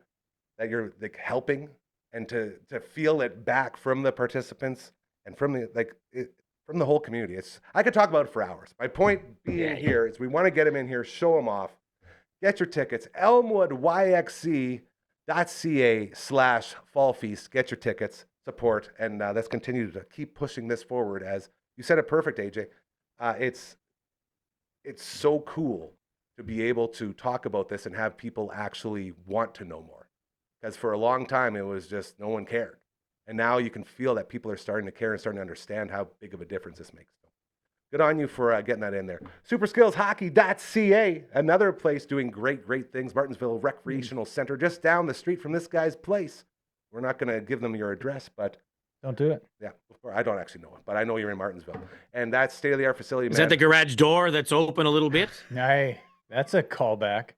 that you're, like, helping, and to feel it back from the participants and from from the whole community. I could talk about it for hours. My point being here is we want to get them in here, show them off. Get your tickets, elmwoodyxc.ca/fall feast. Get your tickets, support, and let's continue to keep pushing this forward. As you said it perfect, AJ. It's so cool to be able to talk about this and have people actually want to know more. Because for a long time, it was just no one cared. And now you can feel that people are starting to care and starting to understand how big of a difference this makes. Good on you for getting that in there. Superskillshockey.ca, another place doing great things. Martinsville Recreational Center, just down the street from this guy's place. We're not going to give them your address, but... Don't do it. Yeah, I don't actually know it, but I know you're in Martinsville. And that state-of-the-art facility... Is that the garage door that's open a little bit? Hey, that's a callback.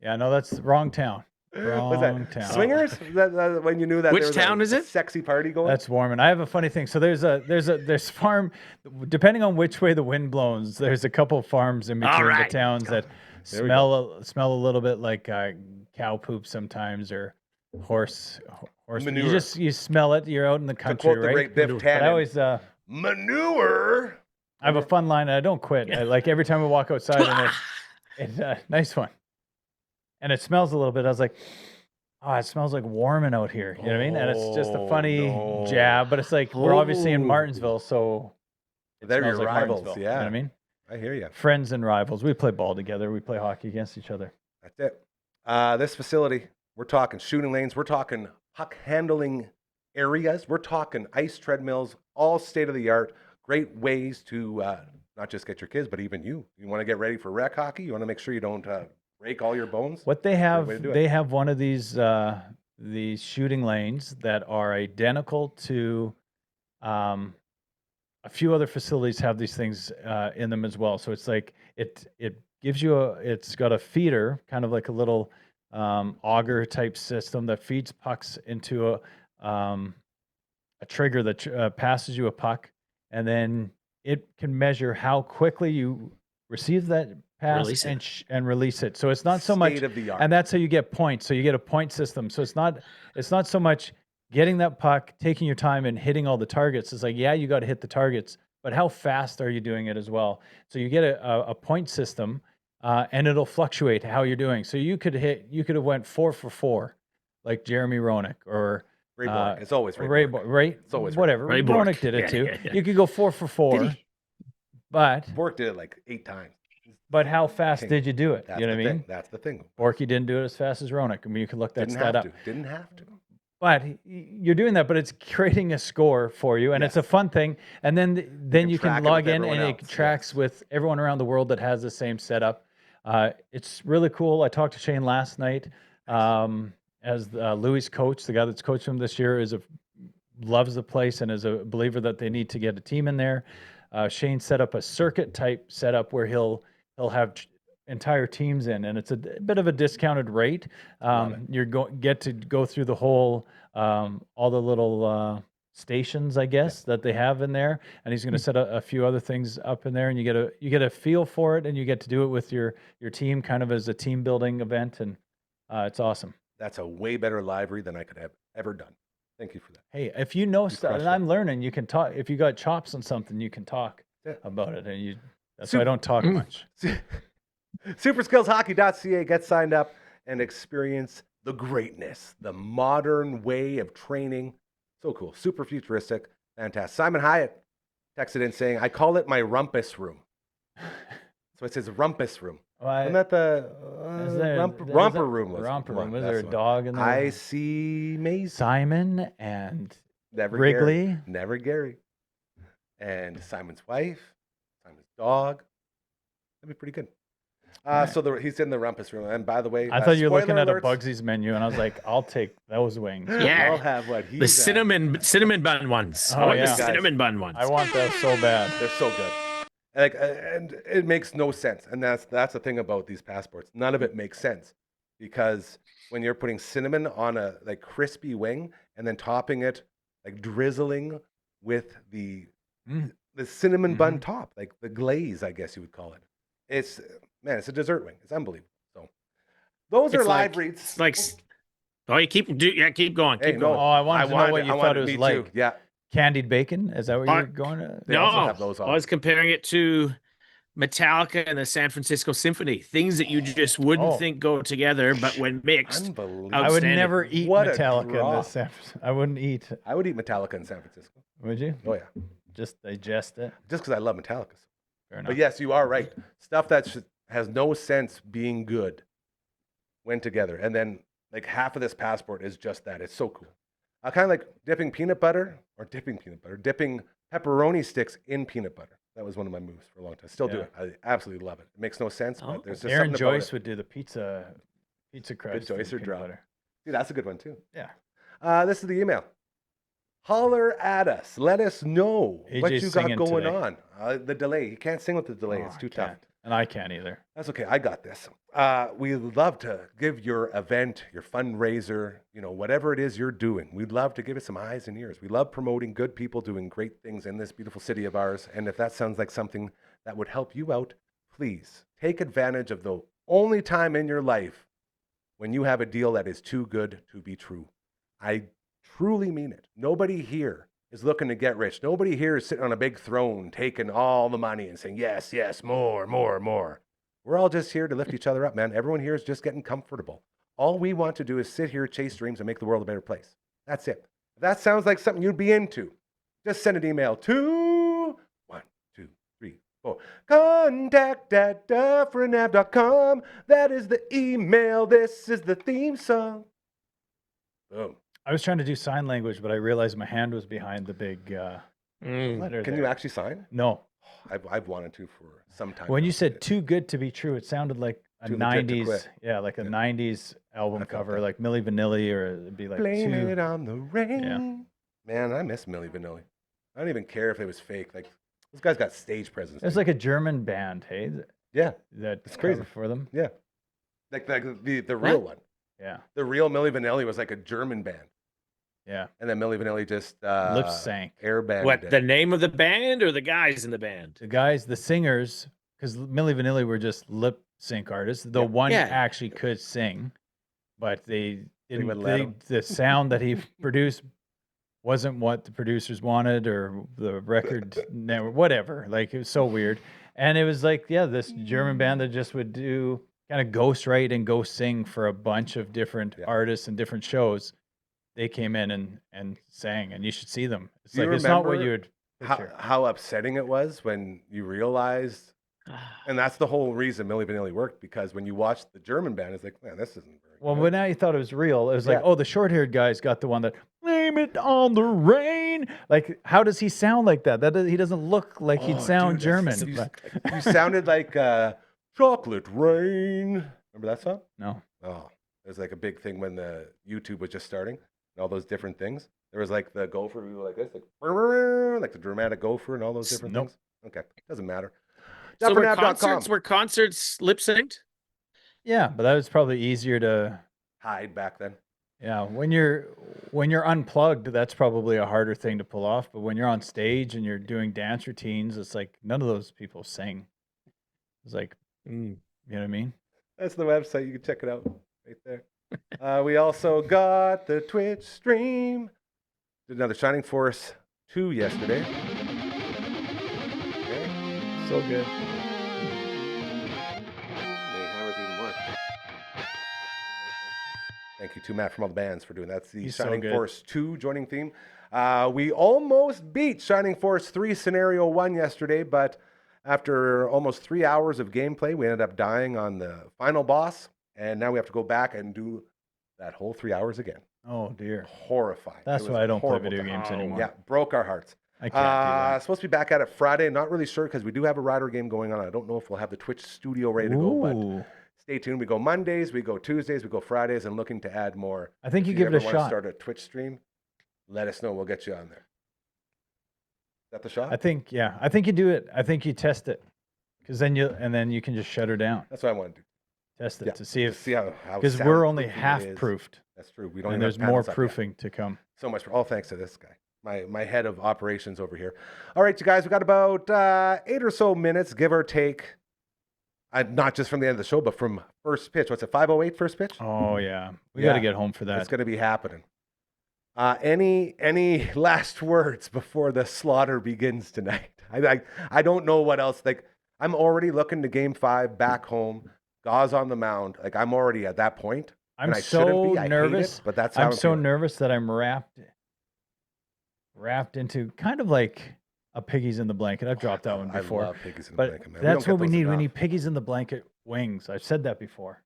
Yeah, no, that's the wrong town. Wrong town. Swingers? When you knew that Which there was town is it? Sexy party going? That's Warman. I have a funny thing. So there's farm, depending on which way the wind blows, there's a couple farms in between the towns that smell a little bit like cow poop sometimes, or horse manure. You smell it. You're out in the country, to quote the great Biff Tannen, I always manure. I have a fun line, and I don't quit. I, like, every time we walk outside, and it's nice one. And it smells a little bit. I was like, oh, it smells like Warman out here. You know what I mean? And it's just a funny jab, but it's like, we're obviously in Martinsville, so they're your like rivals. Martinsville, Yeah. You know what I mean? I hear you. Friends and rivals. We play ball together. We play hockey against each other. That's it. This facility, we're talking shooting lanes. We're talking puck handling areas. We're talking ice treadmills, all state of the art. Great ways to not just get your kids, but even you. You want to get ready for rec hockey. You want to make sure you don't break all your bones. What they have, they have one of these shooting lanes that are identical to a few other facilities have these things in them as well. So it's like it gives you it's got a feeder, kind of like a little auger type system that feeds pucks into a trigger that passes you a puck, and then it can measure how quickly you receive that pass Release it. and release it. So it's not so much State of the art. and that's how you get points. So you get a point system. So it's not so much getting that puck, taking your time and hitting all the targets. It's like, yeah, you got to hit the targets, but how fast are you doing it as well? So you get a point system, and it'll fluctuate how you're doing. So you could have went 4 for 4, like Jeremy Roenick or Ray Bork. It's always Ray Bork. Right? It's always whatever. Ray Bork. Roenick did it Yeah, too. yeah, yeah. You could go 4 for 4, Did he? but Bork did it like 8 times. how fast King. did you do it? That's You know the what I thing. mean? That's the thing. Borky didn't do it as fast as Roenick. I mean, you could look that Didn't stat have up. to. Didn't have to. But you're doing that, but it's creating a score for you, and it's a Yes. fun thing. And then can you track can it log with in, and everyone it else, tracks yes. with everyone around the world that has the same setup. It's really cool. I talked to Shane last night, as Louis' coach, the guy that's coached him this year, loves the place and is a believer that they need to get a team in there. Shane set up a circuit type setup where he'll have entire teams in, and it's a bit of a discounted rate. You're get to go through the whole all the little stations, I guess, that they have in there, and he's going to set a few other things up in there, and you get a feel for it, and you get to do it with your team, kind of as a team building event, and it's awesome. That's a way better library than I could have ever done. Thank you for that. Hey, if you know stuff, crushed and I'm learning, you can talk. If you got chops on something, you can talk Yeah. about it, and that's why I don't talk much. Superskillshockey.ca. Get signed up and experience the greatness, the modern way of training. So cool. Super futuristic. Fantastic. Simon Hyatt texted in saying, I call it my rumpus room. So it says rumpus room. Isn't that the romper room? Romper Come on, room. Is that's there a the one. dog in there? I see Maisie. Simon and Never Wrigley. Gary. Never Gary. And Simon's wife, Simon's dog. That'd be pretty good. So he's in the rumpus room. And by the way, I thought you were looking at a alerts, Bugsy's menu, and I was like, I'll take those wings. Yeah. I'll have what he's The at. cinnamon bun ones. Oh, I want yeah. the cinnamon bun ones. I want those so bad. They're so good. And it makes no sense. And that's the thing about these passports. None of it makes sense, because when you're putting cinnamon on a like crispy wing and then topping it, like drizzling with the cinnamon bun top, like the glaze, I guess you would call it. It's a dessert wing. It's unbelievable. So those are live reads. It's like, oh, you keep going. Hey, Keep no. going. Oh, I wanted to know what you thought it was me like. too. Yeah. Candied bacon? Is that what you're going to? They also have those I on. was comparing it to Metallica and the San Francisco Symphony. Things that you just wouldn't think go together, but when mixed, Unbelievable. I would outstanding. never eat What a Metallica in draw. this. I wouldn't eat. I would eat Metallica in San Francisco. Would you? Oh, yeah. Just digest it. Just because I love Metallica. Fair enough. But yes, you are right. Stuff that has no sense being good went together. And then like half of this passport is just that. It's so cool. Kind of like dipping pepperoni sticks in peanut butter. That was one of my moves for a long time. Still do it. I absolutely love it. It makes no sense, but there's just Aaron something about Joyce it. would do the pizza crust. Good Joyce or and peanut drop. butter. Dude, that's a good one too. Yeah. This is the email. Holler at us. Let us know what AJ's you got singing going today. on. The delay. You can't sing with the delay. Oh, it's too I tough. can't. And I can't either. That's okay. I got this. We'd love to give your event, your fundraiser, whatever it is you're doing. We'd love to give it some eyes and ears. We love promoting good people doing great things in this beautiful city of ours. And if that sounds like something that would help you out, please take advantage of the only time in your life when you have a deal that is too good to be true. I truly mean it. Nobody here is looking to get rich. Nobody here is sitting on a big throne taking all the money and saying, yes, yes, more, more, more. We're all just here to lift each other up, man. Everyone here is just getting comfortable. All we want to do is sit here, chase dreams, and make the world a better place. That's it. If that sounds like something you'd be into, just send an email to 1-2-3-4 contact@dufferinav.com. That is the email. This is the theme song. Boom. I was trying to do sign language, but I realized my hand was behind the big letter. Can you actually sign? No. I've wanted to for some time. When now. you said "too good to be true," it sounded like a Too legit to '90s, quit. like a '90s album felt cover, that. like Milli Vanilli, or it'd be like Blame too. it on the rain. Yeah. Man, I miss Milli Vanilli. I don't even care if it was fake. Like those guys got stage presence. It's dude. like a German band, hey? Yeah, that it's crazy. cover for them. Yeah, like the real one. Yeah, The real Milli Vanilli was like a German band, yeah. and then Milli Vanilli just Lip sync. air banded What, it. the name of the band or the guys in the band? The guys, the singers, because Milli Vanilli were just lip sync artists. The one Yeah. actually could sing, but they didn't. wouldn't let him. The sound that he produced wasn't what the producers wanted, or the record network, whatever. Like, it was so weird. And it was like, yeah, this German band that just would do kind of ghost write and ghost sing for a bunch of different artists and different shows. They came in and sang, and you should see them. It's Do you like, it's not what remember you would picture. how upsetting it was when you realized, and that's the whole reason Milli Vanilli worked, because when you watched the German band, it's like, man, this isn't very Well, good. when now you thought it was real, it was like, Yeah. oh, the short-haired guy's got the one that blame it on the rain. Like, how does he sound like that? He doesn't look like he'd Oh, sound dude, German. You, but- you sounded like Chocolate Rain. Remember that song? No. Oh, it was like a big thing when the YouTube was just starting and all those different things. There was like the gopher who like this, like the dramatic gopher and all those different Nope. things. Okay, doesn't matter. So were DufferinAv.com. concerts lip synced? Yeah, but that was probably easier to. Hide back then. Yeah, when you're unplugged, that's probably a harder thing to pull off. But when you're on stage and you're doing dance routines, it's like none of those people sing. It's like, you know what I mean? That's the website. You can check it out right there. We also got the Twitch stream. Did another Shining Force 2 yesterday. Okay. So good. Thank you to Matt from all the bands for doing that. That's the He's so Shining good. Force 2 joining theme. We almost beat Shining Force 3 Scenario 1 yesterday, but after almost 3 hours of gameplay, we ended up dying on the final boss, and now we have to go back and do that whole 3 hours again. Oh dear. Horrifying. That's It was why I don't play horrible video time. games anymore. Yeah, broke our hearts. I can't do that. Supposed to be back at it Friday. Not really sure because we do have a Rider game going on. I don't know if we'll have the Twitch studio ready to go, but Ooh. stay tuned. We go Mondays, we go Tuesdays, we go Fridays, and looking to add more. I think you If give it a ever want to shot. start a Twitch stream, let us know. We'll get you on there. Is that the shot? I think you do it. I think you test it, because then you can just shut her down. That's what I want to do. Test it Yeah, to see to if, see how because we're only soundproofing it half is. proofed, That's true. We don't and even there's have more panels up yet. proofing to come. So much for all thanks to this guy, my head of operations over here. All right, you guys, we got about 8 or so minutes, give or take. Not just from the end of the show, but from first pitch. What's it? 5:08 first pitch. Oh yeah, we Yeah. got to get home for that. It's going to be happening. Any last words before the slaughter begins tonight? I don't know what else. Like, I'm already looking to Game 5 back home. Gauze on the mound. Like, I'm already at that point. I'm and I shouldn't so be. I hate nervous. it, but that's how I'm so feeling. nervous that I'm wrapped into kind of like a piggies in the blanket. I've dropped that one before. I love piggies in the but blanket, man. that's don't what we get those need. We enough. need piggies in the blanket wings. I've said that before.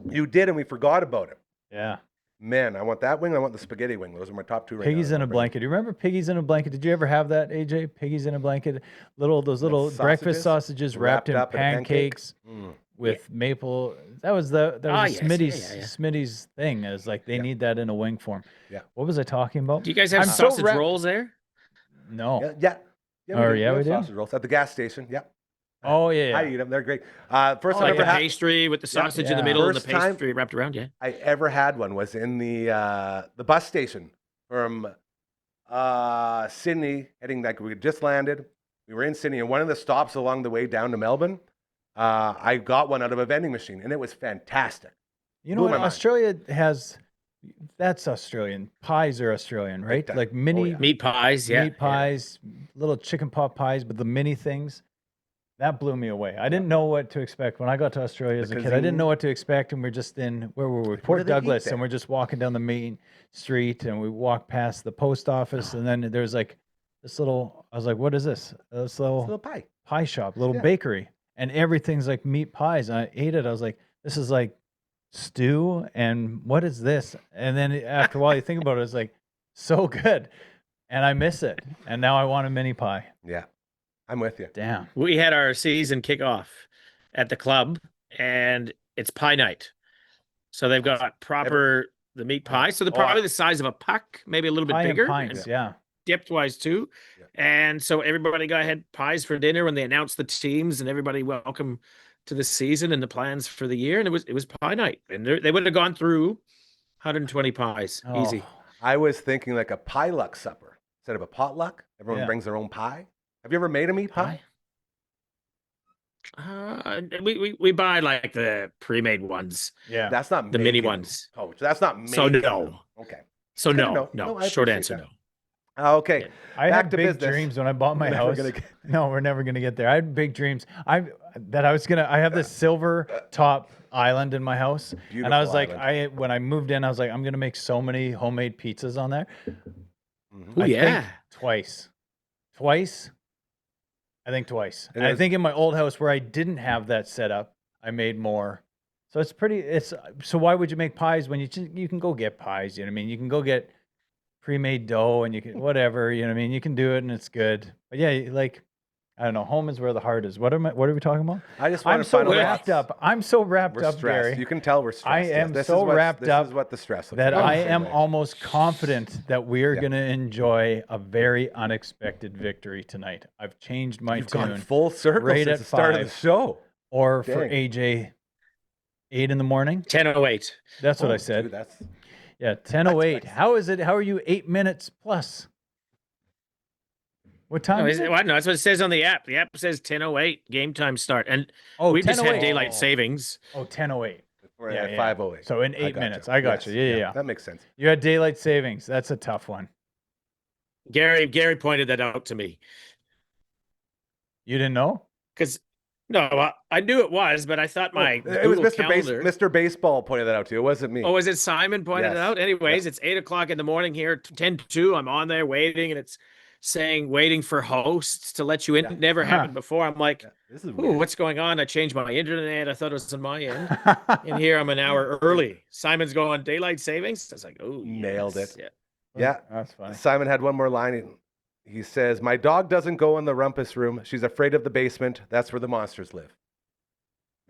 You did, and we forgot about it. Yeah. Man, I want that wing. I want the spaghetti wing. Those are my top two right now. Piggies in a blanket. Do you remember piggies in a blanket? Did you ever have that, AJ? Piggies in a blanket. Those little breakfast sausages wrapped in up in a pancake? pancakes with maple. That was yes, Smitty's thing. It was like they need that in a wing form. Yeah. What was I talking about? Do you guys have I'm so sausage wrapped- rolls there? No. Yeah. Oh, We yeah, we have do? sausage rolls at the gas station. Yeah. Oh yeah. I eat them. They're great. First time I Like ever a had. pastry with the sausage in the middle and the First time- pastry wrapped around, yeah. I ever had one was in the bus station from Sydney, heading like we had just landed. We were in Sydney, and one of the stops along the way down to Melbourne, I got one out of a vending machine, and it was fantastic. You know Blew what? my mind. Australia has. That's Australian. Pies are Australian, right? time. Like mini yeah. Meat pies, yeah. meat pies, little chicken pot pies, but the mini things. That blew me away. I didn't know what to expect when I got to Australia as a kid. I didn't know what to expect, and we're just in where were we? What Port do they eat Douglas, there? and we're just walking down the main street, and we walk past the post office, and then there's like this little. I was like, "What is this?" This It's a little little pie. pie shop, little Yeah. bakery, and everything's like meat pies. And I ate it. I was like, "This is like stew, and what is this?" And then after a while, you think about it, it's like so good, and I miss it. And now I want a mini pie. Yeah, I'm with you. Damn. We had our season kickoff at the club, and it's pie night. So they've got proper the meat pie. So they're probably the size of a puck, maybe a little bit Pie bigger. and pints, yeah. depth-wise too. Yeah. And so everybody had pies for dinner when they announced the teams, and everybody welcome to the season and the plans for the year. And it was pie night, and they would have gone through 120 pies easy. I was thinking like a pie luck supper instead of a potluck. Everyone brings their own pie. Have you ever made a meat pie? We buy like the pre-made ones. Yeah. That's not the mini making ones. them. Oh, that's not making So them. no. Okay. So Good to no. know. I Short appreciate answer, that. no. Okay. Yeah. I Back had to big business. dreams when I bought my Never house. gonna get- No, we're never gonna get there. I had big dreams. I have this silver top island in my house, and I Beautiful was like, island. when I moved in, I was like, I'm gonna make so many homemade pizzas on there. Oh, I yeah. think twice. I think twice. And And it I was- think in my old house where I didn't have that set up, I made more. So so why would you make pies when you can go get pies, you know what I mean? You can go get pre-made dough and you can whatever, you know what I mean? You can do it and it's good. But yeah, like I don't know, home is where the heart is. What are we talking about? I just I'm want so final wrapped thoughts. up. I'm so wrapped We're up, stressed. Gary, You can tell we're stressed. I Yes, am this so is wrapped this up is what the stress looks that like. I Same am way. almost confident that we are Yeah. going to enjoy a very unexpected victory tonight. I've changed my You've tune. gone full circle right since at the start of the 5. show. Or for Dang. AJ, 8 in the morning. 10:08. That's what I Oh, said. dude, that's Yeah, 10:08. nice. How is it? How are you 8 minutes plus? What time No, is it? well, no, that's what it says on the app. The app says 10:08 game time start, and Oh, we just had 10:08. daylight savings. Oh, 10:08. we're Yeah, at yeah. 5:08. So in 8 gotcha. minutes. I got Yes, you. Yeah. That makes sense. You had daylight savings. That's a tough one. Gary pointed that out to me You didn't know? because I knew it was, but I thought my It was Google calendar. Mr. Baseball pointed that out to you. It wasn't me. Oh, was it Simon pointed it Yes. out? Anyways, it's 8:00 in the morning here, 10:02. I'm on there waiting, and it's saying waiting for hosts to let you in. Yeah. Never happened before. I'm like, Yeah, this is ooh, weird. what's going on? I changed my internet. I thought it was on my end. And here I'm an hour early. Simon's going daylight savings. I was like, oh, Nailed yes. it. Yeah. Yeah. That's funny. Simon had one more line. He says, "My dog doesn't go in the rumpus room. She's afraid of the basement. That's where the monsters live."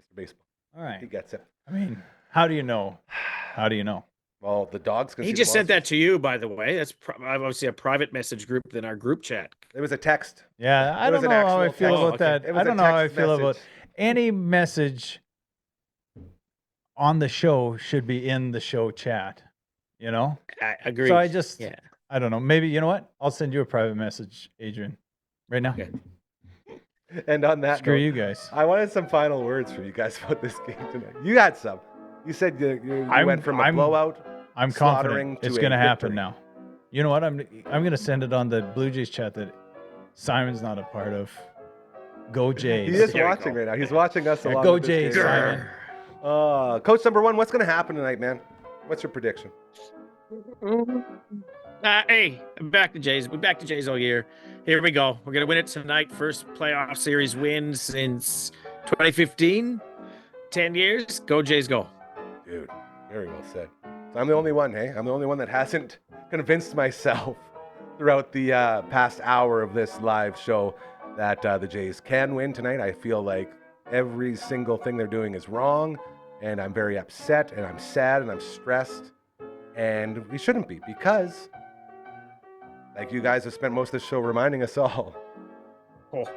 Mr. Baseball. All right. He gets it. I mean, how do you know? How do you know? Well, the dogs can He see the just sent that monsters. to you, by the way. That's obviously a private message group in our group chat. It was a text. Yeah, I It was don't an know how I actual feel text. about okay. that. It was I a don't know how I text feel about message. any message on the show should be in the show chat, you know? I agree. So I just, yeah. I don't know. Maybe, you know what? I'll send you a private message, Adrian, right now. Okay. And on that Screw note, you guys. I wanted some final words from you guys about this game tonight. You got some. You said you went from a blowout. I'm slaughtering confident to it's a going to happen victory. now. You know what? I'm going to send it on the Blue Jays chat that Simon's not a part of. Go Jays. He is There we watching go. right now. He's watching us Yeah, along go with this Jays, game. Simon. Coach number 1, what's going to happen tonight, man? What's your prediction? Hey, I'm back to Jays. We're back to Jays all year. Here we go. We're going to win it tonight. First playoff series win since 2015. 10 years. Go Jays, go. Dude, very well said. So I'm the only one, hey? I'm the only one that hasn't convinced myself throughout the past hour of this live show that the Jays can win tonight. I feel like every single thing they're doing is wrong, and I'm very upset, and I'm sad, and I'm stressed, and we shouldn't be because, like you guys have spent most of the show reminding us all,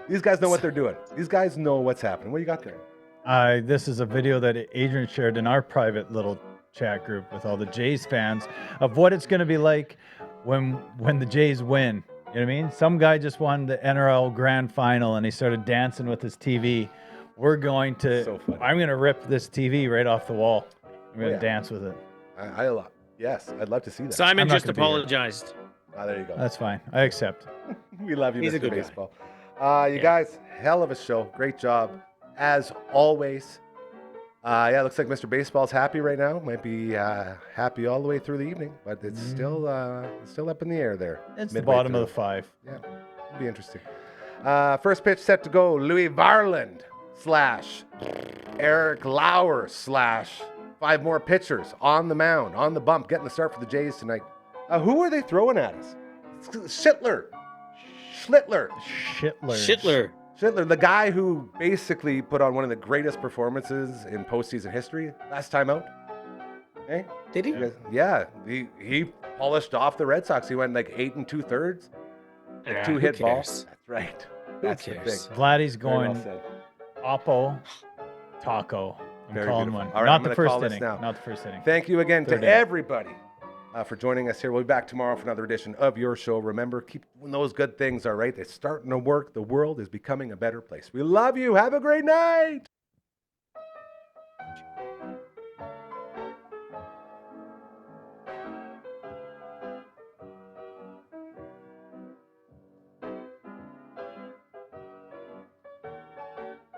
these guys know what they're doing. These guys know what's happening. What do you got there? This is a video that Adrian shared in our private little chat group with all the Jays fans of what it's going to be like when the Jays win. You know what I mean? Some guy just won the NRL Grand Final and he started dancing with his TV. We're going to. So funny. I'm going to rip this TV right off the wall. I'm going to yeah. dance with it. Yes, I'd love to see that. Simon I'm not just gonna be here. apologized. There you go. That's fine. I accept. We love you, He's a Mr. good guy. Baseball. You guys, hell of a show. Great job, as always. Looks like Mr. Baseball's happy right now. Might be happy all the way through the evening, but it's still up in the air there. It's the midway bottom through. of the 5. Yeah, it'll be interesting. First pitch set to go. Louis Varland / Eric Lauer / 5 more pitchers on the mound, on the bump, getting the start for the Jays tonight. Who are they throwing at us? Schlittler, Schittler. the guy who basically put on one of the greatest performances in postseason history last time out. Hey? Did he? Yeah, he polished off the Red Sox. He went like 8 2/3. A Yeah, two-hit who ball. cares? That's right. Who That's the cares? thing. Vladdy's Very well going said. Oppo, Taco. I'm Very calling beautiful. one. All right, Not I'm the gonna first call this inning. now. Not the first inning. Thank you again Third to inning. everybody for joining us here. We'll be back tomorrow for another edition of your show. Remember, keep doing those good things, all right? It's starting to work. The world is becoming a better place. We love you. Have a great night.